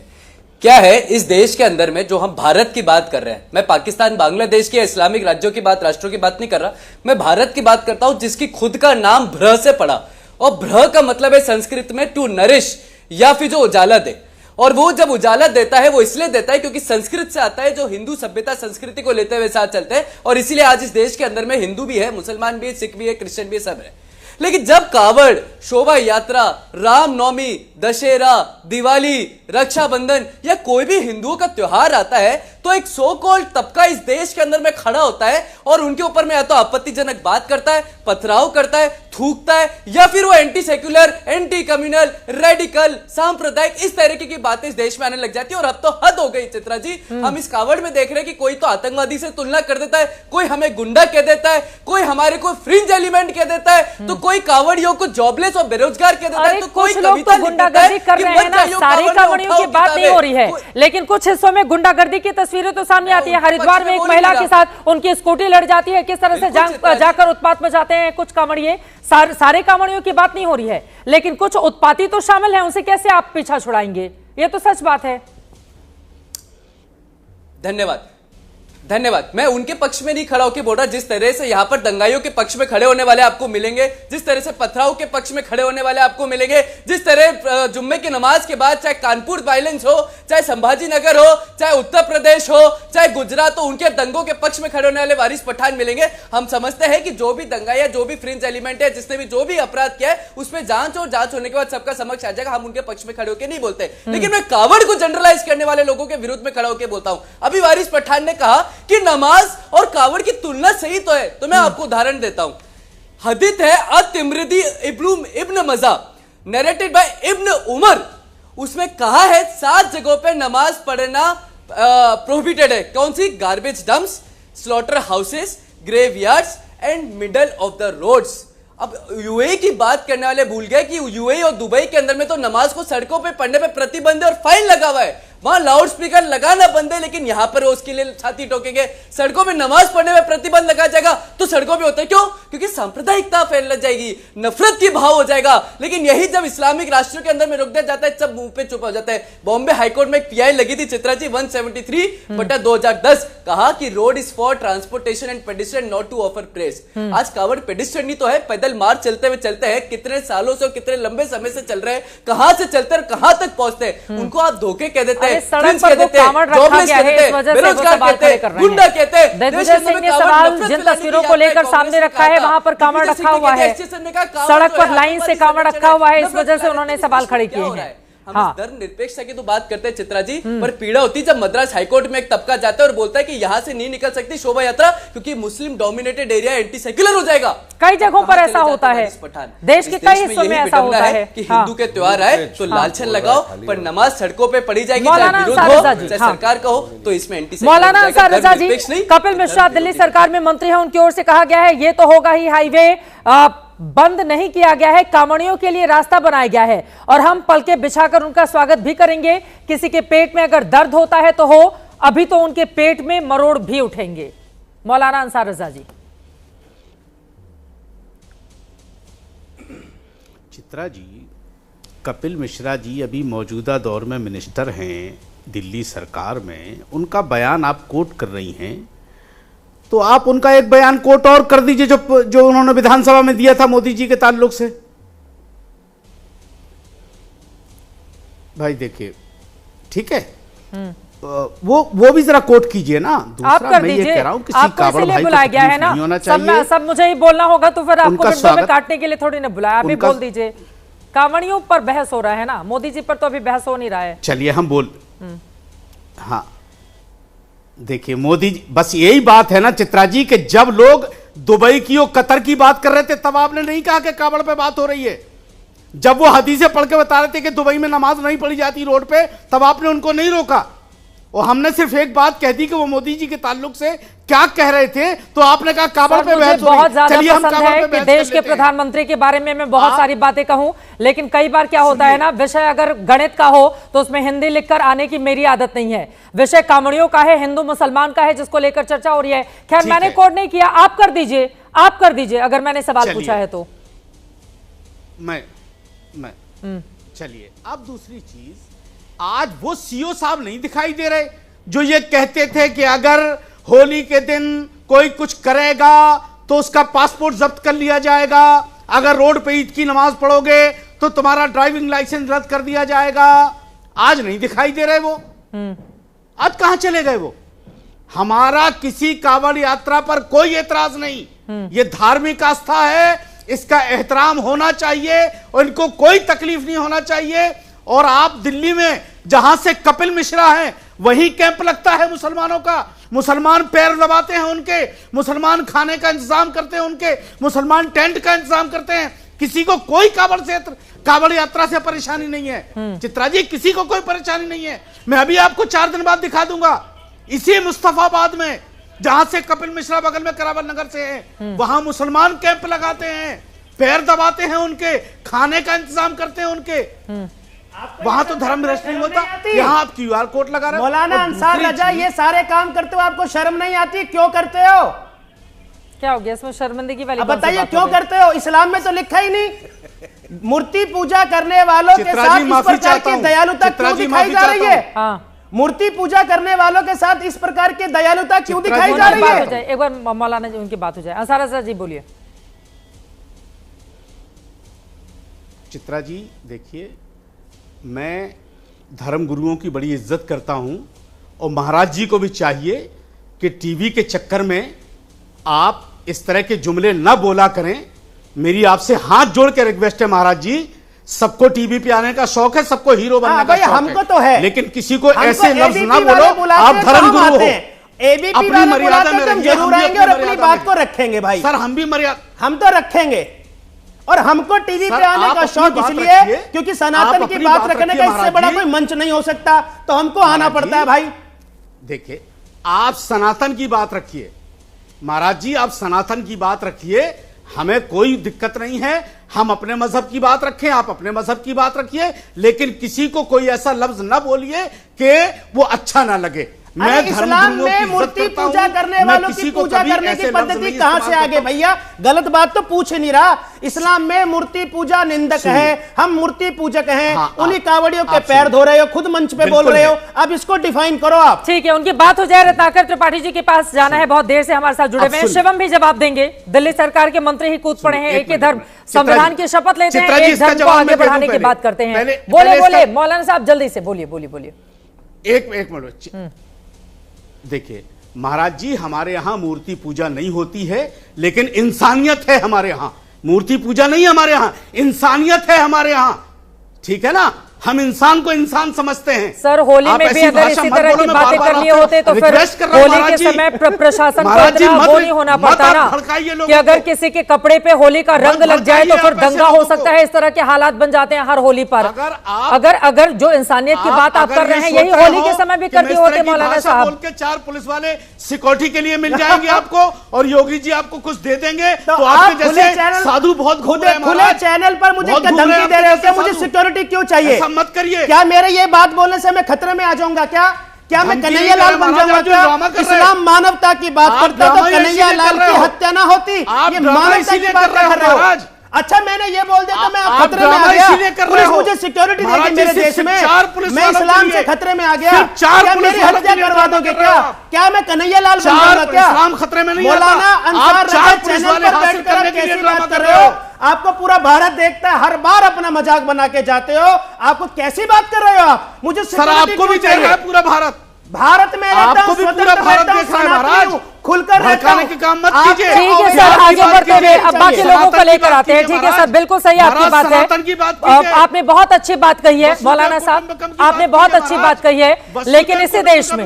Speaker 11: क्या है इस देश के अंदर में, जो हम भारत की बात कर रहे हैं, मैं पाकिस्तान बांग्लादेश के इस्लामिक राज्यों की बात, राष्ट्रों की बात नहीं कर रहा, मैं भारत की बात करता हूं, जिसकी खुद का नाम भ्र से पड़ा, और भ्र का मतलब है संस्कृत में टू नरिश, या फिर जो उजाला दे। और वो जब उजाला देता है वो इसलिए देता है क्योंकि संस्कृत से आता है, जो हिंदू सभ्यता संस्कृति को लेते हुए साथ चलते हैं, और इसीलिए आज इस देश के अंदर में हिंदू भी है, मुसलमान भी है, सिख भी है, क्रिश्चियन भी है, सब है। लेकिन जब कावड़, शोभा यात्रा, रामनवमी, दशहरा, दिवाली, रक्षाबंधन या कोई भी हिंदुओं का त्योहार आता है, तो एक सो कॉल्ड तबका इस देश के अंदर में खड़ा होता है और उनके ऊपर में या तो आपत्तिजनक बात करता है, पथराव करता है, थूकता है, या फिर वो anti secular, anti communal, radical, सांप्रदायिक, इस तरीके की बातें इस देश में आने लग जाती है। और अब तो हद हो गई चित्रा जी, हम इस कावड़ में देख रहे हैं कि कोई तो आतंकवादी से तुलना कर देता है, कोई हमें गुंडा कह देता है, कोई हमारे को फ्रिंज एलिमेंट कह देता है, तो कोई कावड़ियों को जॉबलेस और बेरोजगार कह देता है, तो कोई कविता
Speaker 2: गुंडागर्दी कर रहे हैं ना, सारी कावड़ियों की बात नहीं हो रही है, लेकिन कुछ हिस्सों में गुंडागर्दी की तस्वीरें तो सामने आती है। हरिद्वार में एक महिला के साथ उनकी स्कूटी लड़ जाती है, किस तरह से जाकर उत्पात मचाते हैं कुछ कांवड़िए। सारे कांवड़ियों की बात नहीं हो रही है, लेकिन कुछ उत्पाती तो शामिल हैं, उनसे कैसे आप पीछा छुड़ाएंगे? ये तो सच बात है।
Speaker 11: धन्यवाद। मैं उनके पक्ष में नहीं खड़ा होकर बोल रहा। जिस तरह से यहाँ पर दंगाइयों के पक्ष में खड़े होने वाले आपको मिलेंगे, जिस तरह से पथराव के पक्ष में खड़े होने वाले आपको मिलेंगे, जिस तरह जुम्मे की नमाज के बाद चाहे कानपुर वायलेंस हो, चाहे संभाजी नगर हो, चाहे उत्तर प्रदेश हो, चाहे गुजरात हो, उनके दंगों के पक्ष में खड़े होने वाले वारिस पठान मिलेंगे। हम समझते हैं कि जो भी दंगा या जो भी फ्रिंज एलिमेंट है, जिसने भी जो भी अपराध किया है, उसमें जांच होने के बाद सबका समक्ष आ जाएगा। हम उनके पक्ष में खड़े होकर नहीं बोलते, लेकिन मैं कावड़ को जनरलाइज करने वाले लोगों के विरुद्ध में खड़ा होकर बोलता हूं। अभी वारिस पठान ने कहा कि नमाज और कावड़ की तुलना सही तो है, तो मैं आपको उदाहरण देता हूं। हदीस है अतिमृदी इब्न मजा नरेटेड बाय इब्न उमर, उसमें कहा है 7 जगहों पे नमाज पढ़ना प्रोहिबिटेड है। कौन सी? Garbage dumps, slaughter houses, graveyards and middle of the roads. अब यूएई की बात करने वाले भूल गए कि यूएई और दुबई के अंदर में तो नमाज को सड़कों पे पढ़ने पे प्रतिबंध और फाइन लगा हुआ है। वहां लाउड स्पीकर लगाना बंद है, लेकिन यहां पर उसके लिए छाती ठोकेंगे। सड़कों पे नमाज पढ़ने में प्रतिबंध लगा जाएगा तो सड़कों पे होता है क्यों? क्योंकि सांप्रदायिकता फैल जाएगी, नफरत की भाव हो जाएगा। लेकिन यही जब इस्लामिक राष्ट्रों के अंदर में रोक दिया जाता है, सब मुंह पे चुप हो जाता है। बॉम्बे हाईकोर्ट में एक पीआई लगी थी चित्रा जी 173/2010, कहा कि road is for transportation and pedestrian not to offer press. आज कावड़ पेडिस्ट्रियन ही तो है, पैदल मार्च चलते हैं, कितने सालों से, कितने लंबे समय से चल रहे हैं, कहां से चलते हैं, कहां तक पहुंचते हैं। उनको आप धोखे कह देते हैं,
Speaker 2: सड़क पर वो कांवड़ रखा गया है, इस वजह से वो सवाल खड़े कर रहे हैं। दिग्विजय सिंह ने सवाल जिन तस्वीरों को लेकर सामने रखा है, वहां पर कांवड़ रखा हुआ है, सड़क पर लाइन से कांवड़ रखा हुआ है, इस वजह से उन्होंने सवाल खड़े किए हैं।
Speaker 11: हम धर्म निरपेक्षता की तो बात करते हैं चित्रा जी, पर पीड़ा होती है जब मद्रास हाईकोर्ट में एक तबका जाता है और बोलता है कि यहां से नहीं निकल सकती शोभा यात्रा क्योंकि Muslim dominated area anti secular हो जाएगा।
Speaker 2: कई जगहों पर ऐसा होता है, देश के कई हिस्सों में ऐसा होता है
Speaker 11: कि हिंदू के त्योहार आए तो लालछन लगाओ, पर नमाज सड़कों पे पढ़ी जाएगी, चाहे विरोध हो चाहे सरकार का हो, तो इसमें एंटी सेक्युलर।
Speaker 2: मौलाना अंसार रजा जी, कपिल मिश्रा दिल्ली सरकार में मंत्री हैं, उनकी ओर से कहा गया है ये तो होगा ही, हाईवे बंद नहीं किया गया है, कांवड़ियों के लिए रास्ता बनाया गया है और हम पलके बिछाकर उनका स्वागत भी करेंगे। किसी के पेट में अगर दर्द होता है तो हो, अभी तो उनके पेट में मरोड़ भी उठेंगे। मौलाना अंसार रजा जी।
Speaker 12: चित्रा जी, कपिल मिश्रा जी अभी मौजूदा दौर में मिनिस्टर हैं दिल्ली सरकार में, उनका बयान आप कोट कर रही हैं, तो आप उनका एक बयान कोट और कर दीजिए जो उन्होंने विधानसभा में दिया था मोदी जी के ताल्लुक से। भाई देखिए, ठीक है, वो भी जरा कोट कीजिए ना। दूसरा मैं ये कह रहा हूं किसी कावड़ भाई को नहीं होना चाहिए।
Speaker 2: सब मुझे ही बोलना होगा तो फिर आपको विंडो में काटने के लिए थोड़ी ना बुलाया। आप ही बोल दीजिए। कांवड़ियों पर बहस हो रहा है ना, मोदी जी पर तो अभी बहस हो नहीं रहा है।
Speaker 12: चलिए हम हाँ देखिए, मोदी जी, बस यही बात है ना चित्रा जी कि जब लोग दुबई की और कतर की बात कर रहे थे तब आपने नहीं कहा कि कावड़ पे बात हो रही है। जब वो हदीसें पढ़ के बता रहे थे कि दुबई में नमाज नहीं पढ़ी जाती रोड पे, तब आपने उनको नहीं रोका और हमने सिर्फ एक बात कह दी कि वो मोदी जी के ताल्लुक से क्या कह रहे थे, तो आपने कहा कावड़ पे बहस हो रही है। चलिए हम कावड़ पे बहस
Speaker 2: देश के प्रधानमंत्री के बारे में मैं बहुत सारी बातें कहूं, लेकिन कई बार क्या होता है ना, विषय अगर गणित का हो तो उसमें हिंदी लिखकर आने की मेरी आदत नहीं है। विषय कांवड़ियों का है, हिंदू मुसलमान का है, जिसको लेकर चर्चा हो रही है। खैर, मैंने कोड नहीं किया, आप कर दीजिए अगर मैंने सवाल पूछा है तो।
Speaker 12: मैं चलिए, अब दूसरी चीज, आज वो सीओ साहब नहीं दिखाई दे रहे जो ये कहते थे कि अगर होली के दिन कोई कुछ करेगा तो उसका पासपोर्ट जब्त कर लिया जाएगा, अगर रोड पे ईद की नमाज पढ़ोगे तो तुम्हारा ड्राइविंग लाइसेंस रद्द कर दिया जाएगा। आज नहीं दिखाई दे रहे वो। आज कहां चले गए वो? हमारा किसी कांवड़ यात्रा पर कोई एतराज नहीं, ये धार्मिक आस्था है, इसका एहतराम होना चाहिए और इनको कोई तकलीफ नहीं होना चाहिए। और आप दिल्ली में जहां से कपिल मिश्रा हैं वहीं कैंप लगता है मुसलमानों का, मुसलमान पैर दबाते हैं उनके, मुसलमान खाने का इंतजाम करते हैं उनके, मुसलमान टेंट का इंतजाम करते हैं। किसी को कोई कावड़ यात्रा से परेशानी नहीं है चित्रा जी, किसी को कोई परेशानी नहीं है। मैं अभी आपको 4 दिन बाद दिखा दूंगा, इसी मुस्तफाबाद में जहां से कपिल मिश्रा बगल में करावल नगर से हैं, वहां मुसलमान कैंप लगाते हैं, पैर दबाते हैं उनके, खाने का इंतजाम करते हैं उनके। वहां तो धर्म भ्रष्ट नहीं होता, यहाँ आप QR कोड लगा रहे हो।
Speaker 10: मौलाना अंसार रजा, ये सारे काम करते हो, आपको शर्म नहीं आती? क्यों करते हो?
Speaker 2: क्या हो गया इसमें शर्मिंदगी वाली?
Speaker 10: बताइए क्यों करते हो? इस्लाम में तो लिखा ही नहीं। मूर्ति पूजा करने वालों के साथ इस प्रकार की दयालुता क्यों दिखाई जा रही है? मूर्ति पूजा करने वालों के साथ इस प्रकार की दयालुता क्यों दिखाई जा रही है?
Speaker 2: एक बार मौलाना जी उनकी बात हो जाए। अंसार रजा जी बोलिए।
Speaker 12: चित्रा जी देखिए, मैं धर्म गुरुओं की बड़ी इज्जत करता हूं और महाराज जी को भी चाहिए कि टीवी के चक्कर में आप इस तरह के जुमले न बोला करें। मेरी आपसे हाथ जोड़ के रिक्वेस्ट है महाराज जी, सबको टीवी पे आने का शौक है, सबको हीरो बनने का शौक
Speaker 10: हमको तो है,
Speaker 12: लेकिन किसी को ऐसे लफ्ज ना बोलो। आप धर्म गुरु हो,
Speaker 10: एबीपी
Speaker 12: अपनी मर्यादा में
Speaker 10: हम जरूर आएंगे और अपनी बात को रखेंगे भाई।
Speaker 12: सर हम भी मर्यादा,
Speaker 10: हम तो रखेंगे। और हमको टीवी पे आने का शौक इसलिए क्योंकि सनातन की बात रखने का इससे बड़ा कोई मंच नहीं हो सकता, तो हमको आना पड़ता है भाई।
Speaker 12: देखिए, आप सनातन की बात रखिए महाराज जी, आप सनातन की बात रखिए, हमें कोई दिक्कत नहीं है। हम अपने मजहब की बात रखें, आप अपने मजहब की बात रखिए, लेकिन किसी को कोई ऐसा लफ्ज ना बोलिए कि वो अच्छा ना लगे।
Speaker 10: मैं इस्लाम में मूर्ति पूजा करने वालों की पूजा करने की पद्धति कहां से आ गई भैया? गलत बात तो पूछ नहीं रहा। इस्लाम में मूर्ति पूजा निंदक है, हम मूर्ति पूजक हैं। उन्हीं कावड़ियों के पैर धो रहे हो, खुद मंच पे बोल रहे हो, अब इसको डिफाइन करो आप।
Speaker 2: ठीक है, उनकी बात हो जाए। रत्नाकर त्रिपाठी जी के पास जाना है, बहुत देर से हमारे साथ जुड़े हुए हैं। शिवम भी जवाब देंगे। दिल्ली सरकार के मंत्री ही कूद पड़े हैं, एक ही धर्म संविधान की शपथ लेते हैं, एक धर्म को आगे बढ़ाने की बात करते हैं। बोले मौलाना साहब जल्दी से बोलिए।
Speaker 12: एक मिनट देखिए महाराज जी, हमारे यहां मूर्ति पूजा नहीं होती है, लेकिन इंसानियत है हमारे यहां। मूर्ति पूजा नहीं हमारे यहां, इंसानियत है हमारे यहां, ठीक है ना? हम इंसान को इंसान समझते हैं।
Speaker 2: सर होली में भी अगर इसी तरह की बातें करनी होते तो फिर होली के समय प्रशासन को इतना वो नहीं होना पड़ता ना कि अगर किसी के कपड़े पे होली का रंग लग जाए तो फिर दंगा हो सकता है। इस तरह के हालात बन जाते हैं हर होली पर। अगर जो इंसानियत की बात आप कर रहे हैं यही होली के समय भी करते होते मौलाना साहब।
Speaker 12: बोल के 4 पुलिस वाले सिक्योरिटी के लिए मिल जाएंगे आपको, और योगी जी आपको कुछ दे देंगे तो आपके जैसे साधु बहुत
Speaker 10: खुले चैनल पर मुझे धमकी दे रहे हो, मुझे सिक्योरिटी क्यों चाहिए?
Speaker 12: मत करिए।
Speaker 10: क्या मेरे ये बात बोलने से मैं खतरे में आ जाऊंगा? क्या मैं कन्हैया लाल बन जाऊंगा? क्या इस्लाम मानवता की बात करता तो कन्हैया लाल की हत्या ना होती? ये मानवता की बात कर रहे हो। अच्छा मैंने ये बोल दिया तो मैं खतरे में आ गया, पुलिस मुझे सिक्योरिटी देगी मेरे देश में, मैं इस्लाम से खतरे में आ गया, क्या मेरी हत्या करवा दोगे? क्या मैं कन्हैया लाल बन जाऊंगा? क्या
Speaker 12: इस्लाम खतरे में नहीं?
Speaker 10: मौलाना अंसार रजा चैनल पर बैठकर कैसी बात कर रहे हो? आपको पूरा भारत देखता है, हर बार अपना मजाक बना के जाते हो। आपको कैसी बात कर रहे हो आप? मुझे
Speaker 12: सर आपको भी चाहिए पूरा
Speaker 10: भारत में
Speaker 12: आपको भी पूरा भारत देख रहा है महाराज,
Speaker 10: खुलकर
Speaker 12: भड़काने के काम मत कीजिए।
Speaker 2: ठीक है सर, आगे बढ़ते हुए अब बाकी लोगों को लेकर आते हैं। ठीक है सर, बिल्कुल सही आपकी बात है, आपने बहुत अच्छी बात कही है मौलाना साहब, आपने बहुत अच्छी बात कही है। लेकिन इसी देश में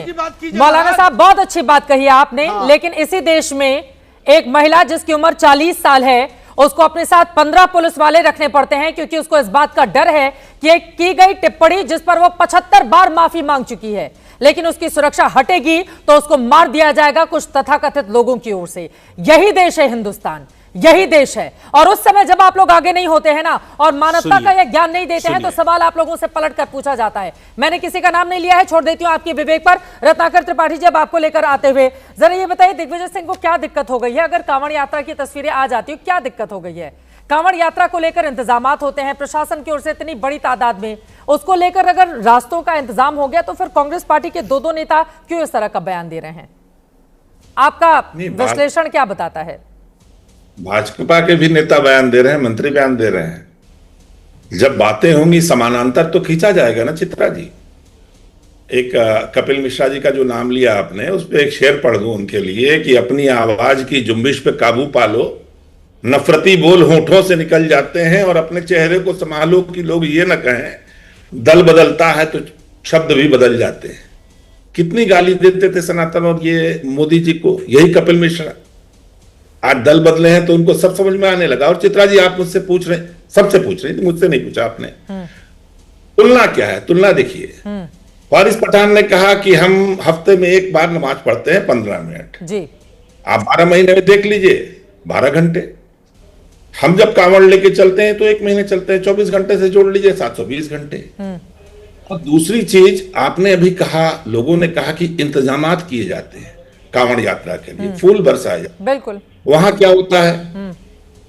Speaker 2: मौलाना साहब बहुत अच्छी बात कही है आपने, लेकिन इसी देश में एक महिला जिसकी उम्र 40 साल है उसको अपने साथ 15 पुलिस वाले रखने पड़ते हैं क्योंकि उसको इस बात का डर है कि एक की गई टिप्पणी जिस पर वो 75 बार माफी मांग चुकी है, लेकिन उसकी सुरक्षा हटेगी तो उसको मार दिया जाएगा कुछ तथाकथित लोगों की ओर से। यही देश है हिंदुस्तान, यही देश है। और उस समय जब आप लोग आगे नहीं होते हैं ना और मानवता का यह ज्ञान नहीं देते हैं तो सवाल आप लोगों से पलट कर पूछा जाता है। मैंने किसी का नाम नहीं लिया है, छोड़ देती हूं आपके विवेक पर। रत्नाकर त्रिपाठी जी अब आपको लेकर आते हुए जरा ये बताइए, दिग्विजय सिंह को क्या दिक्कत हो गई है? अगर कांवड़ यात्रा की तस्वीरें आ जाती हो, क्या दिक्कत हो गई है? कांवड़ यात्रा को लेकर इंतजामात होते हैं प्रशासन की ओर से इतनी बड़ी तादाद में, उसको लेकर अगर रास्तों का इंतजाम हो गया तो फिर कांग्रेस पार्टी के दो नेता क्यों इस तरह का बयान दे रहे हैं? आपका विश्लेषण क्या बताता है?
Speaker 13: भाजपा के भी नेता बयान दे रहे हैं, मंत्री बयान दे रहे हैं। जब बातें होंगी समानांतर तो खींचा जाएगा ना चित्रा जी। एक कपिल मिश्रा जी का जो नाम लिया आपने, उस पर एक शेर पढ़ दूं उनके लिए कि अपनी आवाज की जुम्बिश पे काबू पालो, नफरती बोल होठों से निकल जाते हैं और अपने चेहरे को संभालो कि लोग ये न कहें दल बदलता है तो शब्द भी बदल जाते हैं। कितनी गाली देते थे सनातन और ये मोदी जी को, यही कपिल मिश्रा। आज दल बदले हैं तो उनको सब समझ में आने लगा। और चित्रा जी आप मुझसे पूछ रहे, सबसे पूछ रहे, मुझसे नहीं पूछा आपने। तुलना क्या है? तुलना देखिए, वारिस पठान ने कहा कि हम हफ्ते में एक बार नमाज पढ़ते हैं 15 मिनट जी। आप 12 महीने में देख लीजिए 12 घंटे। हम जब कांवड़ लेके चलते हैं तो 1 महीने चलते हैं, 24 घंटे से जोड़ लीजिए 720 घंटे। और दूसरी चीज आपने अभी कहा, लोगों ने कहा कि इंतजामात किए जाते हैं कांवड़ यात्रा के लिए, फूल बरसाया जाता है।
Speaker 2: बिल्कुल।
Speaker 13: वहां क्या होता है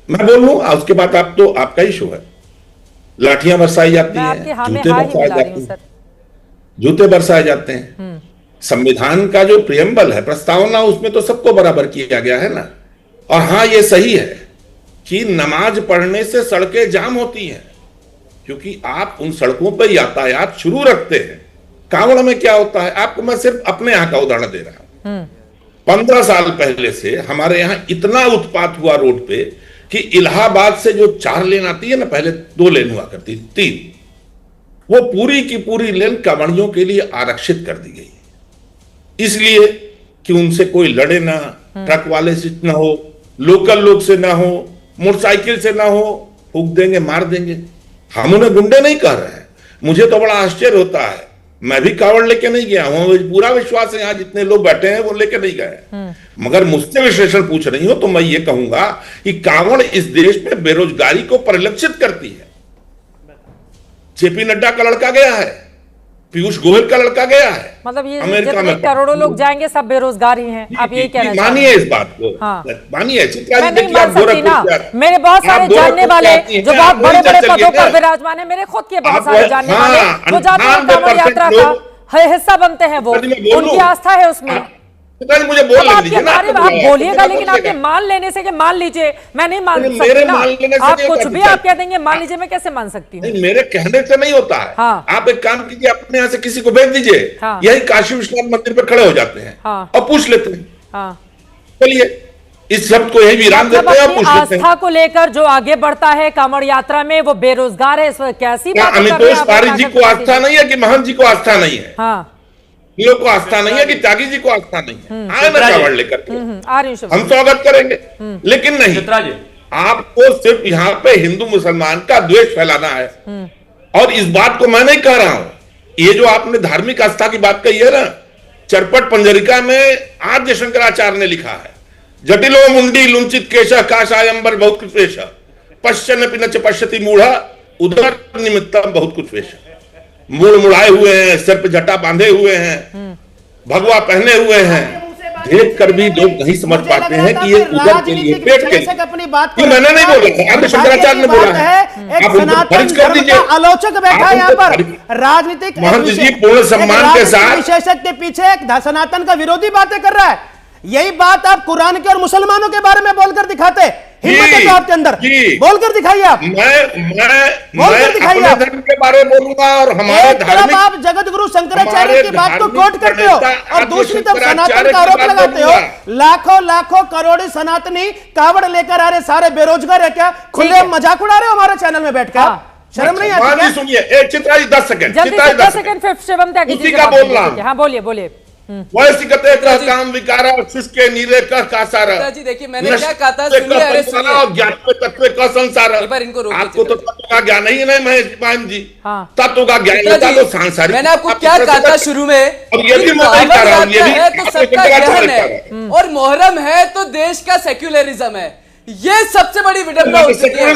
Speaker 13: मैं बोल लूं, उसके बाद आप तो आपका ही शो है। लाठियां बरसाई जाती हैं, जूते बरसाए जाते हैं, जूते बरसाए जाते हैं। संविधान का जो प्रियम्बल है, प्रस्तावना, उसमें तो सबको बराबर किया गया है ना। और हाँ, ये सही है कि नमाज पढ़ने से सड़कें जाम होती हैं, क्योंकि आप उन सड़कों पर यातायात शुरू रखते हैं। कांवड़ में क्या होता है, आपको मैं सिर्फ अपने यहाँ का उदाहरण दे रहा हूं। 15 साल पहले से हमारे यहाँ इतना उत्पात हुआ रोड पे कि इलाहाबाद से जो 4 लेन आती है ना, पहले 2 लेन हुआ करती, 3, वो पूरी की पूरी लेन कांवड़ियों के लिए आरक्षित कर दी गई, इसलिए कि उनसे कोई लड़े ना, ट्रक वाले से ना हो, लोकल लोग से ना हो, मोटरसाइकिल से ना हो, फूंक देंगे, मार देंगे। हम उन्हें गुंडे नहीं कह रहे हैं। मुझे तो बड़ा आश्चर्य होता है, मैं भी कांवड़ लेके नहीं गया हूं, मुझे पूरा विश्वास है यहाँ जितने लोग बैठे हैं वो लेके नहीं गए। मगर मुझसे विश्लेषण पूछ रही हो तो मैं ये कहूंगा कि कांवड़ इस देश में बेरोजगारी को परिलक्षित करती है। जेपी नड्डा का लड़का गया है, पीयूष गोयल का लड़का गया है,
Speaker 2: मतलब ये
Speaker 13: अमेरिका
Speaker 2: जितने
Speaker 13: में
Speaker 2: करोड़ों लोग जाएंगे सब बेरोजगार ही हैं, आप यही कहना चाहते हैं?
Speaker 13: मानिए इस बात को, मानिए।
Speaker 2: मैं नहीं मान सकती ना, मेरे बहुत सारे जानने वाले जो बहुत बड़े बड़े पदों पर विराजमान है, मेरे खुद के बहुत सारे जानने वाले जो जाते हैं कांवड़ यात्रा का हिस्सा बनते हैं, वो उनकी आस्था है उसमें।
Speaker 13: मुझे बोल लीजिए ना,
Speaker 2: आप बोलिएगा, लेकिन आपके मान लेने से, मान लीजिए, मैं नहीं मान सकती ना, आप कुछ भी आप कह देंगे मान लीजिए, मैं कैसे मान सकती हूँ?
Speaker 13: मेरे कहने से नहीं होता है। आप एक काम कीजिए, अपने यहाँ से किसी को भेज दीजिए, यही काशी विश्वनाथ मंदिर पर खड़े हो जाते हैं और पूछ लेते हैं। चलिए, इस शब्द को यही विराम देते हैं और पूछ लेते हैं।
Speaker 2: आस्था को लेकर जो आगे बढ़ता है कांवड़ यात्रा में, वो बेरोजगार है, इस वक्त कैसी बात कर रहे हैं?
Speaker 13: अमितोष पारिक जी को आस्था नहीं है कि महंत जी को आस्था नहीं है, लोग को आस्था नहीं है कि त्यागी जी को आस्था नहीं है। आए ना कांवड़ लेकर, हम स्वागत करेंगे। लेकिन नहीं, आपको सिर्फ यहाँ पे हिंदू मुसलमान का द्वेष फैलाना है। और इस बात को मैं नहीं कह रहा हूं, ये जो आपने धार्मिक आस्था की बात कही है ना, चरपट पंजरिका में आद्य शंकराचार्य ने लिखा है, जटिलो मुंडी लुंचित केश काशायंबर बहुत कुछ वेश, पश्चन पिनच पश्यति मूढ़ा उदर निमित्तम बहुत कुछ वेश। मूड़ मुड़ाए हुए हैं, सिर पे जटा बांधे हुए हैं, भगवा पहने हुए हैं, देख कर भी लोग नहीं समझ पाते हैं कि ये उधर के लिए, पेट के लिए। ये मैंने नहीं बोला, आद्य शंकराचार्य ने बोला है। आप उनको खर्च कर दीजिए।
Speaker 10: आलोचक बैठा है यहाँ पर, राजनीतिक
Speaker 13: महंत जी पूर्ण सम्मान के साथ
Speaker 10: विशेषज्ञ के पीछे एक सनातन का विरोधी बातें कर रहा है। यही बात आप कुरान के और मुसलमानों के बारे में बोलकर दिखाते, हिम्मत है तो आपके अंदर, बोलकर दिखाइए आप।
Speaker 13: मैं अपने धर्म के बारे में बोलूंगा और हमारे धार्मिक,
Speaker 10: आप जगत गुरु शंकराचार्य की बात को कोट करते हो और दूसरी तरफ सनातन का आरोप लगाते हो। लाखों लाखों करोड़ों सनातनी कावड़ लेकर आ रहे, सारे बेरोजगार है क्या? खुले मजाक उड़ा रहे हो हमारे चैनल में बैठकर, शर्म नहीं आती?
Speaker 13: सुनिए, चित्रा जी 10 सेकंड,
Speaker 2: उसी
Speaker 13: का बोल रहा हूं।
Speaker 2: हाँ बोलिए बोलिए।
Speaker 13: वैसी कते का काम विकारा और शुष्के नीरे का कासारा।
Speaker 11: जी देखिए, मैंने क्या कहा था, सुनिए, अरे सुनिए,
Speaker 13: और ज्ञान में तत्व का संसार। आपको तो तत्व का ज्ञान ही नहीं महेश जी, तत्व का ज्ञान होता तो सांसारिक।
Speaker 11: मैंने आपको क्या कहा था शुरू में,
Speaker 13: ये भी मैं नहीं कर रहा हूं, ये भी
Speaker 11: तो सबका ज्ञान है, और मोहर्रम है तो देश का सेक्युलरिज्म है। ये सबसे बड़ी विडंबना हो चुकी है।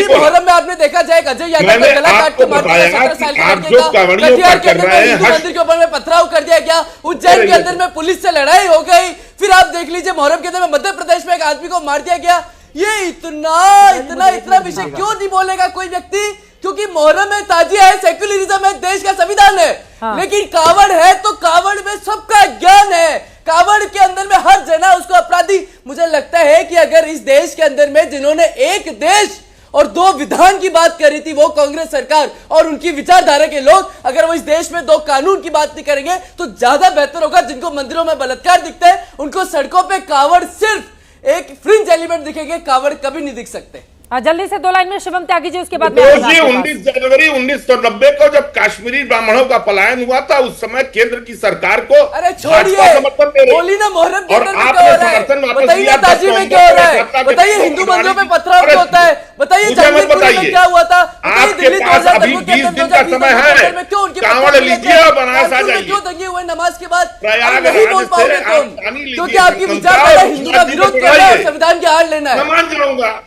Speaker 11: मोहर्रम में आपने देखा जाए, अजय यादव का गला काट के मार दिया, 17 साल के लड़के का, कटिहार के अंदर में हिंदू मंदिर के ऊपर में पथराव कर दिया गया, उज्जैन के अंदर में पुलिस से लड़ाई हो गई, फिर आप देख लीजिए मोहर्रम के अंदर में मध्य प्रदेश में एक आदमी को मार दिया गया। ये इतना विषय क्यों नहीं बोलेगा कोई व्यक्ति? क्योंकि मोहर्रम में ताजिया है, सेक्युलरिज्म है, देश का संविधान है। लेकिन कावड़ है तो कावड़ में सबका ज्ञान है, कावड़ के अंदर में हर जना उसको अपराधी। मुझे लगता है कि अगर इस देश के अंदर में जिन्होंने एक देश और 2 विधान की बात करी थी, वो कांग्रेस सरकार और उनकी विचारधारा के लोग, अगर वो इस देश में 2 कानून की बात नहीं करेंगे तो ज्यादा बेहतर होगा। जिनको मंदिरों में बलात्कार दिखता है, उनको सड़कों पे कावड़ सिर्फ एक फ्रिंज एलिमेंट दिखेंगे, कावड़ कभी नहीं दिख सकते।
Speaker 2: जल्दी से 2 लाइन में शिवम त्यागी जी, उसके बाद
Speaker 13: 19 जनवरी 1990 को जब कश्मीरी ब्राह्मणों का पलायन हुआ था, उस समय केंद्र की सरकार को
Speaker 11: अरे छोड़िए, बोली ना मोहर्रम के अंदर में क्या हो रहा है, बताइए ताजी में क्या हो रहा है, बताइए हिंदू मंदिरों पे पथराव क्या होता है, बताइए जंगलपुरी में क्या हुआ था,
Speaker 13: आपके पास अभी 20 दिन का समय है, कांवड़ लीजिए और बनारस आ जाइए।
Speaker 11: क्यों दंगे हुए नमाज के बाद?
Speaker 13: प्रयागराज
Speaker 11: नहीं बोल पाओगे तुम, क्योंकि आपकी विचारधारा हिंदू का विरोध कर रहा है और संविधान की आड़ लेना है।
Speaker 13: मैं मान जाऊंगा,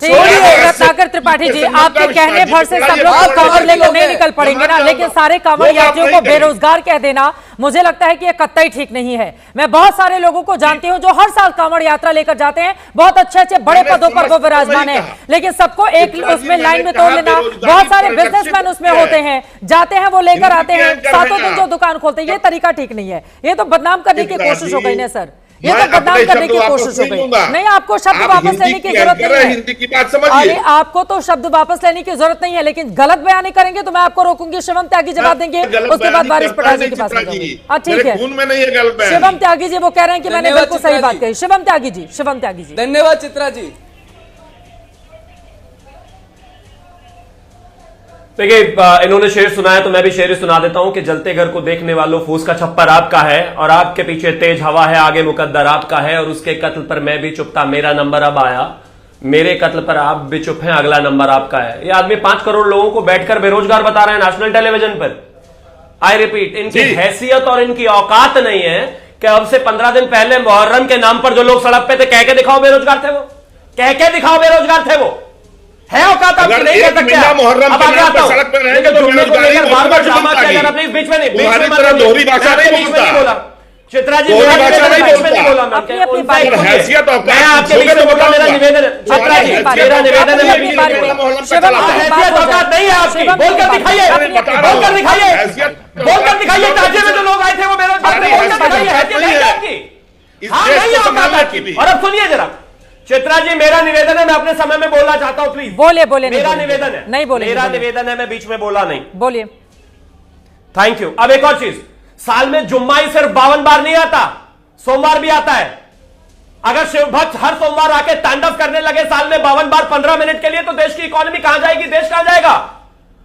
Speaker 2: रत्नाकर त्रिपाठी जी, आपके कहने भर से सब लोग कांवड़ लेकर नहीं निकल पड़ेंगे ना, लेकिन सारे कांवड़ यात्रियों को बेरोजगार कह देना मुझे लगता है कि ये कतई ठीक नहीं है। मैं बहुत सारे लोगों को जानती हूं जो हर साल कांवड़ यात्रा लेकर जाते हैं, बहुत अच्छे अच्छे बड़े पदों पर वो विराजमान है, लेकिन सबको एक उसमें लाइन में तोड़ लेना। बहुत सारे बिजनेसमैन उसमें होते हैं, जाते हैं वो लेकर आते हैं, सातों दिन जो दुकान खोलते हैं, ये तरीका ठीक नहीं है। ये तो बदनाम करने की कोशिश हो गई ना सर, ये तो बदनाम करने की कोशिश हो गई। नहीं, आपको शब्द वापस लेने की जरूरत नहीं है,
Speaker 13: हिंदी की बात समझिए।
Speaker 2: अरे आपको तो शब्द वापस लेने की जरूरत नहीं है, लेकिन गलत बयानी करेंगे तो मैं आपको रोकूंगी। शिवम त्यागी जवाब देंगे, उसके बाद वारिस पठान जी के पास जाऊंगी। ठीक है, शिवम त्यागी जी वो कह रहे हैं कि मैंने बिल्कुल सही बात कही। शिवम त्यागी जी, शिवम त्यागी जी,
Speaker 11: धन्यवाद चित्रा जी।
Speaker 8: देखिए, इन्होंने शेर सुनाया तो मैं भी शेर सुना देता हूं कि जलते घर को देखने वालों, फूस का छप्पर आपका है और आपके पीछे तेज हवा है, आगे मुकद्दर आपका है और उसके कत्ल पर मैं भी चुप था, मेरा नंबर अब आया, मेरे कत्ल पर आप भी चुप हैं, अगला नंबर आपका है। ये आदमी 5 करोड़ लोगों को बैठकर बेरोजगार बता रहे हैं नेशनल टेलीविजन पर। आई रिपीट, इनकी हैसियत और इनकी औकात नहीं है कि अब से 15 दिन पहले मुहर्रम के नाम पर जो लोग सड़क पे थे, कह के दिखाओ बेरोजगार थे वो, कह के दिखाओ बेरोजगार थे वो। है औकात आपकी, नहीं कह सकते।
Speaker 13: मुहर्रम के नाम पर सड़क पर रहेंगे तो बेरोजगारी
Speaker 8: बार-बार ड्रामा किया जा रहा है, बीच में नहीं,
Speaker 13: तुम्हारी तरह दोहरी भाषा नहीं बोलता।
Speaker 8: चित्रा जी, बीच में नहीं बोला मैं,
Speaker 13: हैसियत और
Speaker 8: मैं आपके बीच में बोला, मेरा निवेदन है चित्रा जी, मेरा निवेदन है, हैसियत औकात नहीं है आपकी, बोलकर दिखाइए, बोलकर दिखाइए, बोलकर दिखाइए। ताजे में जो लोग आए थे वो बेरोजगार थे, बोलकर दिखाइए, हैसियत है आपकी। हाँ, नहीं औकात आपकी। और अब सुनिए जरा चित्रा जी, मेरा निवेदन है, मैं अपने समय में बोलना चाहता हूं, प्लीज
Speaker 2: बोले बोले।
Speaker 8: मेरा निवेदन है,
Speaker 2: नहीं बोले,
Speaker 8: मेरा निवेदन है, मैं बीच में बोला नहीं,
Speaker 2: बोलिए।
Speaker 8: Thank you. अब एक और चीज, साल में जुम्मा ही सिर्फ 52 बार नहीं आता, सोमवार भी आता है। अगर शिव भक्त हर सोमवार आके तांडव करने लगे साल में 52 बार 15 मिनट के लिए, तो देश की इकोनॉमी कहां जाएगी, देश कहां जाएगा।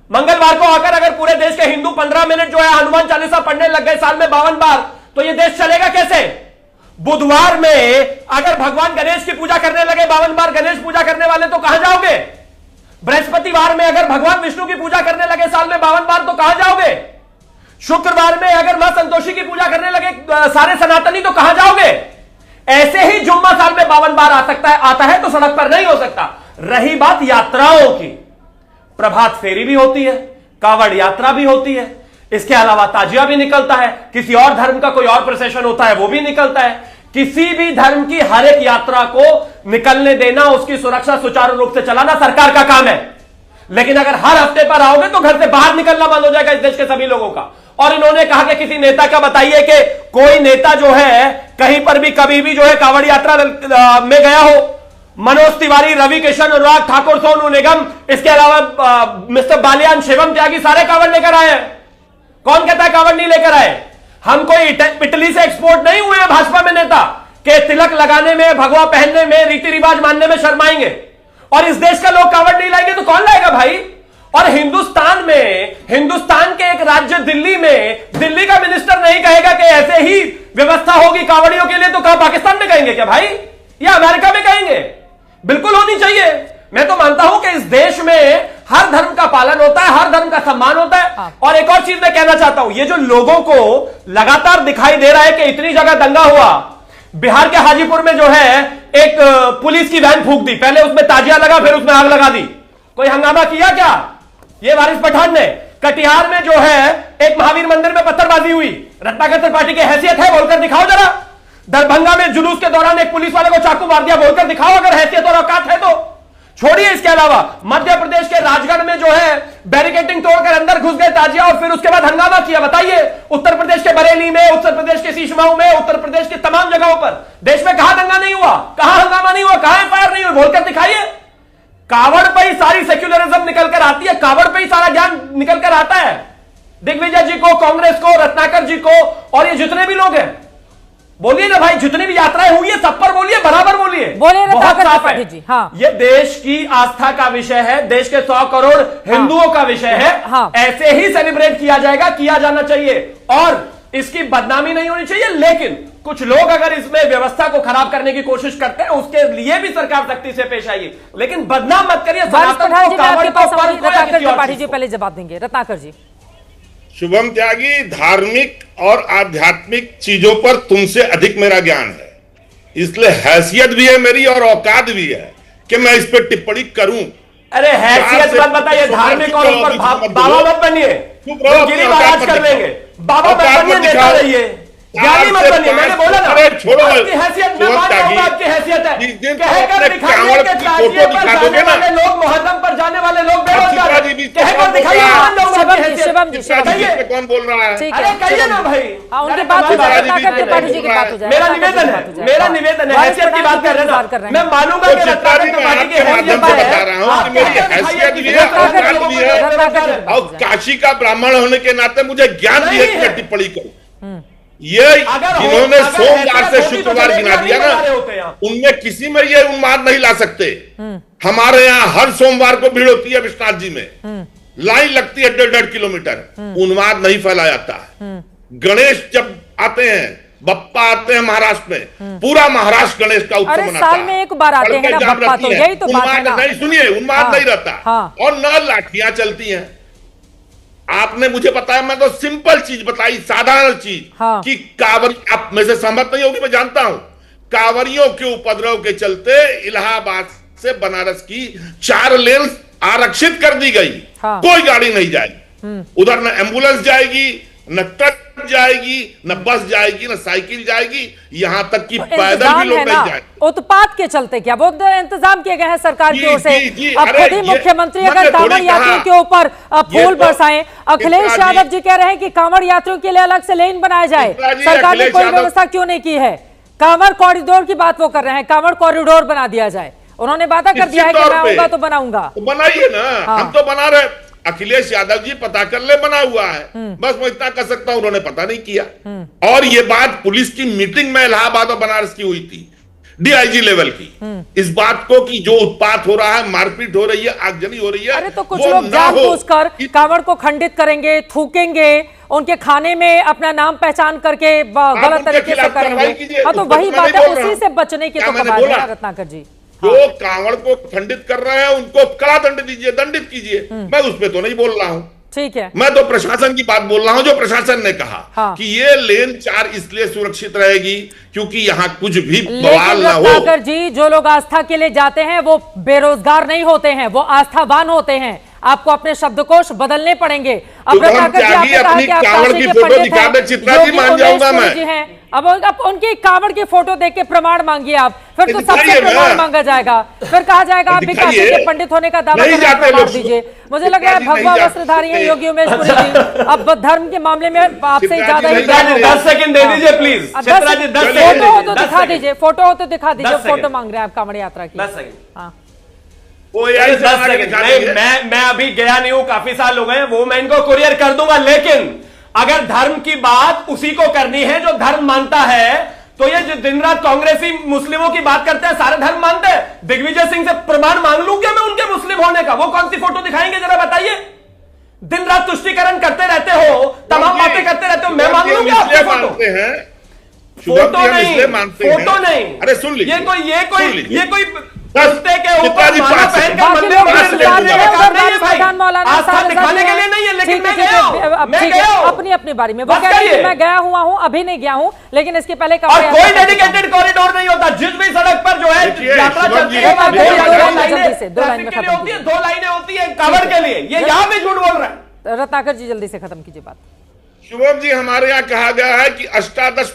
Speaker 8: मंगलवार को आकर अगर पूरे देश के हिंदू 15 मिनट जो है हनुमान चालीसा पढ़ने लग गए साल में 52 बार, तो यह देश चलेगा कैसे। बुधवार में अगर भगवान गणेश की पूजा करने लगे 52 बार गणेश पूजा करने वाले, तो कहां जाओगे। बृहस्पतिवार में अगर भगवान विष्णु की पूजा करने लगे साल में 52 बार, तो कहां जाओगे। शुक्रवार में अगर मां संतोषी की पूजा करने लगे सारे सनातनी, तो कहां जाओगे। ऐसे ही जुम्मा साल में 52 बार आ सकता है, आता है तो सड़क पर नहीं हो सकता। रही बात यात्राओं की, प्रभात फेरी भी होती है, कांवड़ यात्रा भी होती है, इसके अलावा ताजिया भी निकलता है, किसी और धर्म का कोई और प्रोसेशन होता है वो भी निकलता है। किसी भी धर्म की हर एक यात्रा को निकलने देना, उसकी सुरक्षा सुचारू रूप से चलाना सरकार का काम है। लेकिन अगर हर हफ्ते पर आओगे तो घर से बाहर निकलना बंद हो जाएगा इस देश के सभी लोगों का। और इन्होंने कहा कि किसी नेता का बताइए कि कोई नेता जो है कहीं पर भी कभी भी जो है कांवड़ यात्रा में गया हो। मनोज तिवारी, रवि किशन, अनुराग ठाकुर, सोनू निगम, इसके अलावा मिस्टर बालियान, शिवम त्यागी, सारे कांवड़ लेकर आए हैं। कौन कहता है कांवड़ नहीं लेकर आए। हम कोई इटली से एक्सपोर्ट नहीं हुए हैं भाजपा में नेता के तिलक लगाने में, भगवा पहनने में, रीति रिवाज मानने में शर्माएंगे। और इस देश का लोग कांवड़ नहीं लाएंगे तो कौन लाएगा भाई। और हिंदुस्तान में, हिंदुस्तान के एक राज्य दिल्ली में, दिल्ली का मिनिस्टर नहीं कहेगा कि ऐसे ही व्यवस्था होगी कांवड़ियों के लिए, तो कहां पाकिस्तान में कहेंगे क्या भाई, या अमेरिका में कहेंगे। बिल्कुल होनी चाहिए। मैं तो मानता हूं कि इस देश में हर धर्म का पालन होता है, हर धर्म का सम्मान होता है। और एक और चीज मैं कहना चाहता हूं, ये जो लोगों को लगातार दिखाई दे रहा है कि इतनी जगह दंगा हुआ, बिहार के हाजीपुर में जो है एक पुलिस की वैन फूंक दी, पहले उसमें ताजिया लगा फिर उसमें आग लगा दी, कोई हंगामा किया क्या। ये वारिस पठान ने कटिहार में जो है एक महावीर मंदिर में पत्थरबाजी हुई, रत्नाकर त्रिपाठी की हैसियत है, बोलकर दिखाओ जरा। दरभंगा में जुलूस के दौरान एक पुलिस वाले को चाकू मार दिया, बोलकर दिखाओ अगर हैसियत और औकात है तो। छोड़िए इसके अलावा मध्य प्रदेश के राजगढ़ में जो है बैरिकेडिंग तोड़कर अंदर घुस गए ताजिया और फिर उसके बाद हंगामा किया। बताइए, उत्तर प्रदेश के बरेली में, उत्तर प्रदेश के सीशमाऊ में, उत्तर प्रदेश की तमाम जगहों पर, देश में कहां दंगा नहीं हुआ, कहां हंगामा नहीं हुआ, कहां एफआईआर नहीं हुई, बोलकर दिखाइए। कावड़ पर ही सारी सेक्युलरिज्म निकल कर आती है, कावड़ पर ही सारा ज्ञान निकल कर आता है। दिग्विजय जी को, कांग्रेस को, रत्नाकर जी को और ये जितने भी लोग हैं, बोलिए ना भाई, जितनी भी यात्राएं हुई है सब पर बोलिए, बराबर बोलिए, बहुत साफ है जी। हाँ। ये देश की आस्था का विषय है, देश के 100 करोड़ हिंदुओं का विषय है। हाँ। ऐसे ही सेलिब्रेट किया जाएगा, किया जाना चाहिए और इसकी बदनामी नहीं होनी चाहिए। लेकिन कुछ लोग अगर इसमें व्यवस्था को खराब करने की कोशिश करते हैं, उसके लिए भी सरकार सख्ती से पेश आएगी, लेकिन बदनाम मत करिए।
Speaker 2: त्रिपाठी जी पहले जवाब देंगे, रत्नाकर जी।
Speaker 13: शुभम त्यागी, धार्मिक और आध्यात्मिक चीजों पर तुमसे अधिक मेरा ज्ञान है, इसलिए हैसियत भी है मेरी और औकात भी है। कि मैं इस पर टिप्पणी करूं।
Speaker 8: अरे हैसियत मत बताइए, धार्मिक और ऊपर बाबा मत बनिए, गिरी महाराज कर लेंगे, बाबा मत बनिए, नेता रहिए, ज्ञानी मत बनिए। मैंने बोला ना आपकी हैसियत, मैं मान रहा हूं आपकी हैसियत है, कहकर दिखाइए कि ताजिए पर जाने वाले लोग, मुहर्रम पर जाने वाले लोग बेरोजगार हैं, कहकर दिखाइए, मान लूंगा आपकी हैसियत।
Speaker 13: कौन बोल रहा है?
Speaker 8: अरे कहिए ना भाई,
Speaker 2: उनकी बात हो जाए, त्रिपाठी जी की बात हो जाए।
Speaker 8: मेरा निवेदन है, हैसियत की बात कर रहे हैं, मैं मानूंगा कि रत्नाकर त्रिपाठी की हैसियत है।
Speaker 13: और काशी का ब्राह्मण होने के नाते मुझे ज्ञान भी है कि मैं टिप्पणी करूं। ये जिन्होंने सोमवार से शुक्रवार गिना दिया ना, उनमें किसी में ये उन्माद नहीं ला सकते। हमारे यहाँ हर सोमवार को भीड़ होती है विश्वनाथ जी में, लाइन लगती है 1.5 किलोमीटर, उन्माद नहीं फैलाया जाता है। गणेश जब आते हैं, बप्पा आते हैं महाराष्ट्र में, पूरा महाराष्ट्र गणेश का उत्सव मनाता है।
Speaker 2: साल में एक बार आते हैं ना बप्पा, तो यही तो बात है ना।
Speaker 13: नहीं सुनिए, उन्माद नहीं रहता और न लाठियां चलती हैं। आपने मुझे बताया, मैं तो सिंपल चीज बताई, साधारण चीज कि कांवरी, आप में से सहमत नहीं होगी मैं जानता हूं, कांवरियों के उपद्रव के चलते इलाहाबाद से बनारस की 4 लेन आरक्षित कर दी गई। कोई गाड़ी नहीं जाएगी उधर, न एम्बुलेंस जाएगी, न ट्रक जाएगी, न बस जाएगी, न साइकिल जाएगी, यहां तक कि पैदल भी लोग नहीं जाएंगे।
Speaker 2: उत्पात के चलते क्या वो इंतजाम किए गए हैं सरकार की ओर से? अब खुद ही मुख्यमंत्री अगर कांवड़ यात्रियों के ऊपर फूल बरसाएं, अखिलेश यादव जी कह रहे हैं कि कांवड़ यात्रियों के लिए अलग से लेन बनाया जाए, सरकार ने कोई व्यवस्था क्यों नहीं की है? कांवड़ कॉरिडोर की बात वो कर रहे हैं, कांवड़ कॉरिडोर बना दिया जाए, उन्होंने वादा कर दिया है कि मैं आऊंगा तो बनाऊंगा।
Speaker 13: बनाइए ना, हम तो बना रहे। अखिलेश यादव जी पता कर ले, बना हुआ है, बस मैं इतना कर सकता हूं, उन्होंने पता नहीं किया। और ये बात पुलिस की मीटिंग में इलाहाबाद और बनारस की हुई थी, डीआईजी लेवल की, इस बात को कि जो उत्पात हो रहा है, मारपीट हो रही है, आगजनी हो रही है,
Speaker 2: अरे तो कुछ लोग जानबूझकर कांवड़ को खंडित करेंगे, थूकेंगे, उनके खाने में अपना नाम पहचान करके गलत तरीके से करेंगे। हाँ, तो वही बात है, उसी से बचने की तो कमाल है रत्नाकर जी।
Speaker 13: जो कांवड़ को खंडित कर रहे हैं उनको कड़ा दंड दीजिए, दंडित कीजिए, मैं उस पे तो नहीं बोल रहा हूं।
Speaker 2: ठीक है,
Speaker 13: मैं तो प्रशासन की बात बोल रहा हूं, जो प्रशासन ने कहा कि ये लेन 4 इसलिए सुरक्षित रहेगी क्योंकि यहाँ कुछ भी बवाल ना हो।
Speaker 2: रत्नाकर जी, जो लोग आस्था के लिए जाते हैं वो बेरोजगार नहीं होते हैं, वो आस्थावान होते हैं। आपको अपने शब्दकोश बदलने पड़ेंगे। अब रत्नाकर जी, आपने कहा कि आप काशी के पंडित हैं, अब उनकी कांवड़ की फोटो देख के प्रमाण मांगिए आप, फिर तो सबसे प्रमाण मांगा जाएगा, फिर कहा जाएगा आप भी काशी के पंडित होने का दावा दीजिए। मुझे लग रहा है भगवा वस्त्रधारी हैं योगी उमेश पुरी जी, अब धर्म के मामले में आपसे ज्यादा ही
Speaker 8: 10 सेकंड दे दीजिए प्लीज।
Speaker 2: फोटो हो तो दिखा दीजिए, फोटो हो तो दिखा दीजिए, फोटो मांग रहे हैं आप कांवड़ यात्रा की।
Speaker 8: 10 सेकंड। हाँ, 10 सेकंड। मैं अभी गया नहीं हूं, काफी साल हो गए, वो मैं इनको कुरियर कर दूंगा, लेकिन अगर धर्म की बात उसी को करनी है जो धर्म मानता है, तो ये जो दिन रात कांग्रेसी मुस्लिमों की बात करते हैं, सारे धर्म मानते हैं, दिग्विजय सिंह से प्रमाण मांग लूं क्या मैं उनके मुस्लिम होने का? वो कौन सी फोटो दिखाएंगे जरा बताइए? दिन रात तुष्टीकरण करते रहते हो, तमाम बातें करते रहते हो, मैं मांग लूं क्या आपकी फोटो? फोटो नहीं,
Speaker 13: अरे सुन लीजिए,
Speaker 8: ये कोई रस्ते के ऊपर माला पहनकर मंदिर आस्था दिखाने के लिए नहीं है, लेकिन मैं गया हूं
Speaker 2: अपनी अपनी बारी में। वो कह रहे हैं मैं गया हुआ हूं, अभी नहीं गया हूं, लेकिन इसके पहले
Speaker 8: और कोई डेडिकेटेड कॉरिडोर नहीं होता। जिस भी सड़क पर जो है यात्रा चलती है, 2 लाइनें होती है कांवड़ के लिए, ये यहाँ भी झूठ बोल रहा है।
Speaker 2: रत्नाकर जी जल्दी से खत्म कीजिए बात।
Speaker 13: शुभम जी, हमारे यहाँ कहा गया है कि 18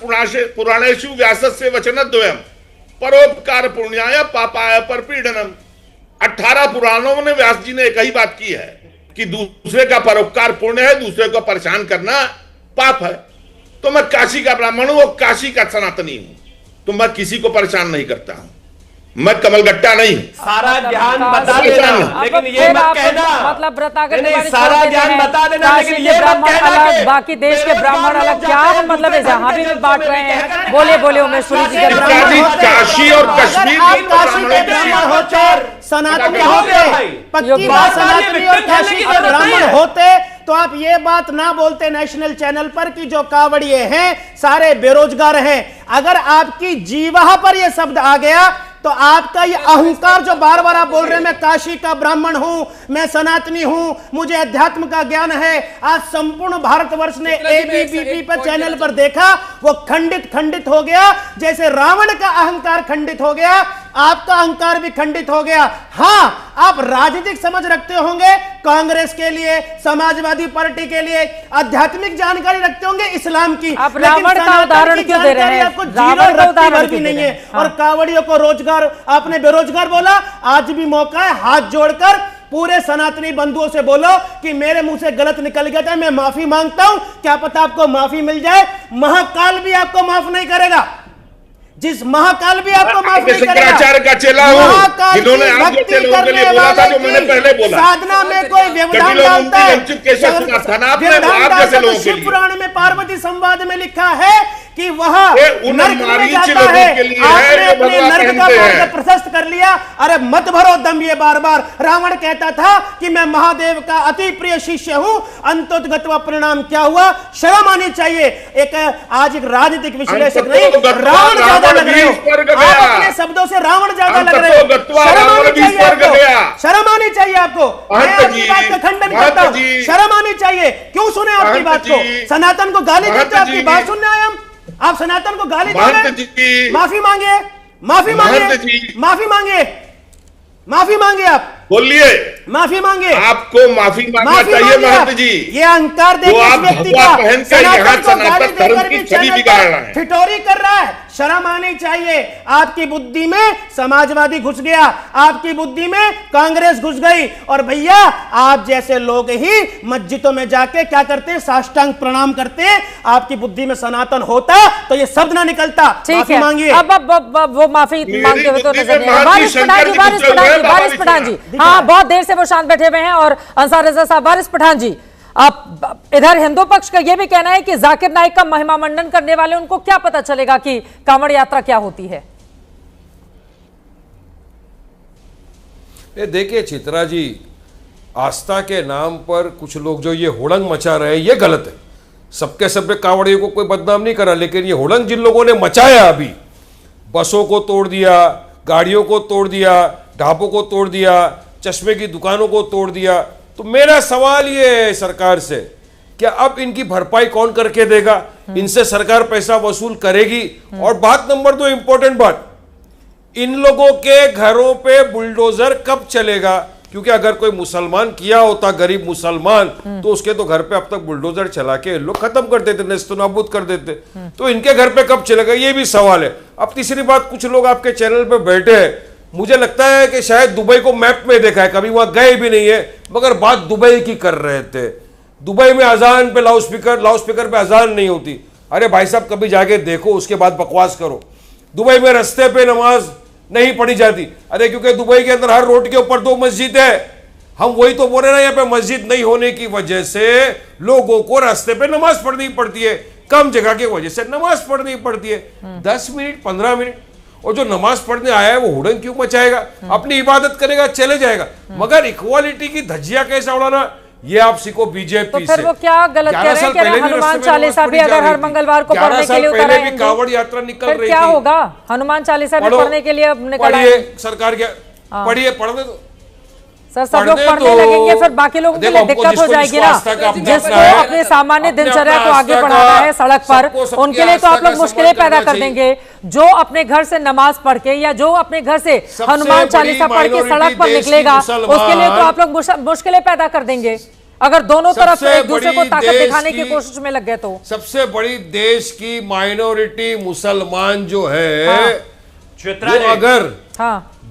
Speaker 13: पुराणेषु व्यासस्य वचनद्वयम् परोपकार पुण्याय पापाय परपीडनम। 18 पुराणों में व्यास जी ने एक ही बात की है कि दूसरे का परोपकार पुण्य है, दूसरे को परेशान करना पाप है। तो मैं काशी का ब्राह्मण हूं और काशी का सनातनी हूं, तो मैं किसी को परेशान नहीं करता हूं, मैं कमलगट्टा नहीं।
Speaker 8: सारा ज्ञान बता देना, लेकिन ये मत कहना,
Speaker 2: मतलब
Speaker 8: सारा ज्ञान बता देना, लेकिन ये मत कहना कि
Speaker 2: बाकी देश के ब्राह्मण अलग, क्या मतलब है जहां भी बांट रहे हैं? बोले उमेश पुरी जी,
Speaker 13: काशी और कश्मीर
Speaker 10: काशी के ब्राह्मण होते, सनातनी होते, पक्की बात, सनातनी और काशी के ब्राह्मण होते तो आप ये बात ना बोलते नेशनल चैनल पर कि जो कांवड़िए हैं सारे बेरोजगार हैं। अगर आपकी जीवा पर यह शब्द आ गया तो आपका ये अहंकार जो बार बार आप बोल रहे हैं मैं काशी का ब्राह्मण हूं, मैं सनातनी हूं, मुझे अध्यात्म का ज्ञान है, आज संपूर्ण भारतवर्ष ने एबीपी पर चैनल पर देखा, वो खंडित हो गया, जैसे रावण का अहंकार खंडित हो गया आपका अहंकार भी खंडित हो गया। हाँ, आप राजनीतिक समझ रखते होंगे, कांग्रेस के लिए, समाजवादी पार्टी के लिए आध्यात्मिक जानकारी रखते होंगे इस्लाम की,
Speaker 2: आप रावण का उदाहरण क्यों दे रहे हैं?
Speaker 10: आपको जीरो रत्ती भर भी नहीं है। और कांवड़ियों को रोजगार, आपने बेरोजगार बोला, आज भी मौका है, हाथ जोड़कर पूरे सनातनी बंधुओं से बोलो कि मेरे मुंह से गलत निकल गया था, मैं माफी मांगता हूं, क्या पता आपको माफी मिल जाए। महाकाल भी आपको माफ नहीं करेगा, जिस महाकाल भी आपको माफ नहीं करेगा।
Speaker 13: शंकराचार्य का चेला हूं, जिन्होंने आप जैसे लोगों के लिए बोला था, जो मैंने पहले बोला,
Speaker 10: साधना में कोई व्यवधान डालता है। शिव पुराण में पार्वती संवाद में लिखा है कि वह नरक में जाता है। आपने अपने नरक का मार्ग प्रशस्त कर लिया। अरे मत भरो दम ये बार बार। रावण कहता था कि मैं महादेव का अति प्रिय शिष्य हूं, अंतोगत्वा परिणाम क्या हुआ? शर्म आनी चाहिए। एक आज एक राजनीतिक विश्लेषक नहीं, रावण ज्यादा लग रहे हो आप, अपने शब्दों से रावण ज्यादा लग रहे हो। शर्म आनी चाहिए आपको, शर्म आनी चाहिए आपको। मैं आपकी बात का खंडन करता हूं, शर्म आनी चाहिए। क्यों सुने आपकी बात को? सनातन को गाली देते, आपकी बात सुनने आए हम। आप सनातन को गाली दे, माफी मांगे, माफी मांगे, माफी मांगे, माफी मांगे, आप
Speaker 13: बोलिए,
Speaker 10: माफी मांगे।
Speaker 13: आपको माफी मांगना चाहिए महंत जी।
Speaker 10: ये अहंकार देखिए इस व्यक्ति का, सनातन को गाली देकर भी चैनल पर ठिठोरी कर रहा है। शर्म आनी चाहिए। आपकी बुद्धि में समाजवादी घुस गया, आपकी बुद्धि में कांग्रेस घुस गई। और भैया आप जैसे लोग ही मस्जिदों में जाके क्या करते हैं? साष्टांग प्रणाम करते हैं। आपकी बुद्धि में सनातन होता तो ये शब्द ना निकलता।
Speaker 2: ठीक है,
Speaker 10: मांगिए।
Speaker 2: अब वो माफी मांगते हुए तो नजर नहीं आ रहे। वारिस पठान जी, हाँ, बहुत देर से वो शांत बैठे हुए हैं। और अंसार रजा साहब, वारिस पठान जी, अब इधर हिंदू पक्ष का यह भी कहना है कि जाकिर नाइक का महिमा मंडन करने वाले, उनको क्या पता चलेगा कि कांवड़ यात्रा क्या होती है?
Speaker 9: ये देखिए चित्रा जी, आस्था के नाम पर कुछ लोग जो ये हुड़ंग मचा रहे हैं, ये गलत है। सबके सब कांवड़ियों को कोई बदनाम नहीं करा, लेकिन ये हुड़ंग जिन लोगों ने मचाया, अभी बसों को तोड़ दिया, गाड़ियों को तोड़ दिया, ढाबों को तोड़ दिया, चश्मे की दुकानों को तोड़ दिया, तो मेरा सवाल ये है सरकार से, क्या अब इनकी भरपाई कौन करके देगा? इनसे सरकार पैसा वसूल करेगी? और बात नंबर 2, इंपॉर्टेंट बात, इन लोगों के घरों पे बुलडोजर कब चलेगा? क्योंकि अगर कोई मुसलमान किया होता, गरीब मुसलमान, तो उसके तो घर पे अब तक बुलडोजर चला के लोग खत्म कर देते, नेस्तनाबूद कर देते। तो इनके घर पे कब चलेगा, ये भी सवाल है। अब तीसरी बात, कुछ लोग आपके चैनल पे बैठे हैं, मुझे लगता है कि शायद दुबई को मैप में देखा है, कभी वहां गए भी नहीं है, मगर बात दुबई की कर रहे थे। दुबई में अजान पे लाउडस्पीकर पे अजान नहीं होती। अरे भाई साहब, कभी जाके देखो, उसके बाद बकवास करो। दुबई में रास्ते पे नमाज नहीं पढ़ी जाती। अरे क्योंकि दुबई के अंदर हर रोड के ऊपर 2 मस्जिद है। हम वही तो बोल रहे ना, यहाँ पे मस्जिद नहीं होने की वजह से लोगों को रास्ते पे नमाज पढ़नी पड़ती है, कम जगह की वजह से नमाज पढ़नी पड़ती है। 10 मिनट 15 मिनट, और जो नमाज पढ़ने आया है वो हुड़ंग क्यों मचाएगा? अपनी इबादत करेगा, चले जाएगा। मगर इक्वालिटी की धज्जियां कैसा उड़ाना, ये आप सीखो बीजेपी से।
Speaker 2: तो फिर वो क्या गलत कह रहे हैं कि हनुमान चालीसा भी अगर हर मंगलवार को पढ़ने के लिए उतारा है,
Speaker 9: कांवड़ यात्रा निकल रही थी,
Speaker 2: क्या होगा? हनुमान चालीसा भी पढ़ने के लिए अब निकल आए
Speaker 9: सरकार के, पढ़िए, पढ़ने दो
Speaker 2: सर। सब लोग पढ़ने लगेंगे, फिर बाकी लोगों के लिए दिक्कत हो जाएगी ना। जिसको अपने सामान्य दिनचर्या को आगे बढ़ाना है सड़क पर, उनके लिए तो आप लोग मुश्किलें पैदा कर देंगे। जो अपने घर से नमाज पढ़ के या जो अपने घर से हनुमान चालीसा पढ़ के सड़क पर निकलेगा, उसके लिए तो आप लोग मुश्किलें पैदा कर देंगे। अगर दोनों तरफ एक दूसरे को ताकत दिखाने की कोशिश में लग गए तो। सबसे बड़ी देश की माइनॉरिटी मुसलमान जो है, अगर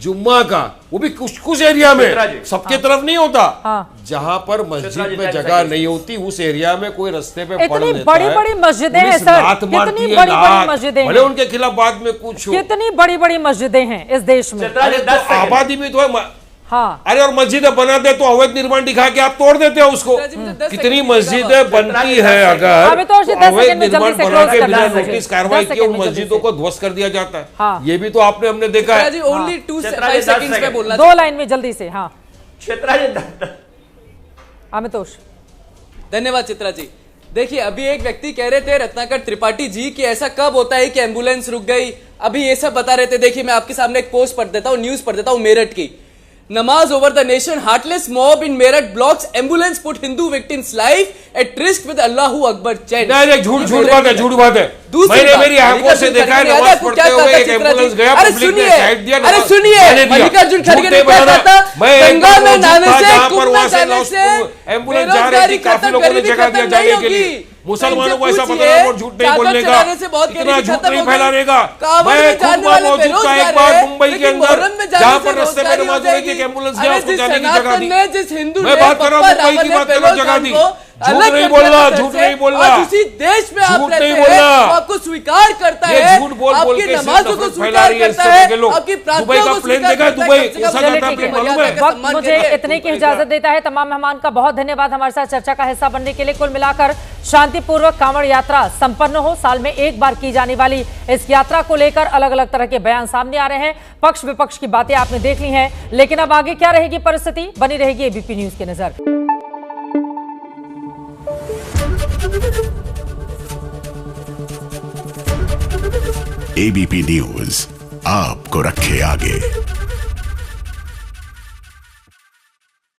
Speaker 2: जुम्मा का, वो भी कुछ एरिया में, सबके तरफ नहीं होता, जहां पर मस्जिद में जगह नहीं होती, उस एरिया में कोई रास्ते पे पढ़ लेता है। बड़ी-बड़ी मस्जिदें हैं सर, कितनी बड़ी-बड़ी मस्जिदें हैं। उनके खिलाफ बाद में कुछ, कितनी बड़ी-बड़ी मस्जिदें हैं इस देश में। आबादी भी तो है। हाँ, अरे और मस्जिदें बनाते तो अवैध निर्माण दिखा के आप तोड़ देते हो उसको। कितनी मस्जिदें बनती है, अगर तो अवैध निर्माण बना के बिना नोटिस कार्रवाई किए उन मस्जिदों को ध्वस्त कर दिया जाता है। हाँ, ये भी तो आपने हमने देखा है। 2 लाइन में जल्दी से। हाँ, आमितोष,
Speaker 11: धन्यवाद चित्रा जी। देखिए, अभी एक व्यक्ति कह रहे थे, रत्नाकर त्रिपाठी जी, कि ऐसा कब होता है कि एम्बुलेंस रुक गई, अभी ये सब बता रहे थे। देखिए, मैं आपके सामने एक पोस्ट पढ़ देता हूँ, न्यूज पढ़ देता हूँ मेरठ की। Namaz over the nation. Heartless mob in Meerut blocks ambulance put Hindu victim's life at risk with Allahu Akbar chant.
Speaker 9: नहीं, झूठ बात है, झूठ बात है। मैंने मेरी आंखों से देखा है, नमाज पढ़ते हुए एक एम्बुलेंस गया, पब्लिक ने साइड दिया।
Speaker 11: अरे सुनिए, मल्लिकार्जुन खड़गे ने क्या कहा था? गंगा में नहाने से, कुंभ में जाने से
Speaker 9: एम्बुलेंस जा रही थी, काफी लोगों ने जगह दिया जाने के लिए। मुसलमानों को ऐसा पता है, झूठ नहीं बोलने का, इतना झूठ नहीं फैलाने का। मैं खुद मौजूद था एक बार मुंबई के अंदर, जहाँ पर रास्ते में नमाज हो रही थी, एक एम्बुलेंस गया, उसको जाने की जगह दी। मैं बात कर रहा हूँ मुंबई की, बात कर रहा हूँ, जगह दी। झूठ नहीं बोलना, झूठ नहीं बोलना,
Speaker 11: उसी देश में आप रहते हैं,
Speaker 9: बोलना,
Speaker 11: आपको स्वीकार करता है,
Speaker 9: झूठ बोल
Speaker 11: आपकी नमाजों को स्वीकार करता है, आपकी प्रार्थनाओं को स्वीकार करता है।
Speaker 2: मुझे इतने की इजाजत देता है। तमाम मेहमान का बहुत धन्यवाद हमारे साथ चर्चा का हिस्सा बनने के लिए। कुल मिलाकर शांतिपूर्वक कांवड़ यात्रा संपन्न हो। साल में एक बार की जाने वाली इस यात्रा को लेकर अलग अलग तरह के बयान सामने आ रहे हैं। पक्ष विपक्ष की बातें आपने देख ली हैं, लेकिन अब आगे क्या रहेगी परिस्थिति, बनी रहेगी एबीपी न्यूज की नजर।
Speaker 1: एबीपी न्यूज आपको रखे आगे।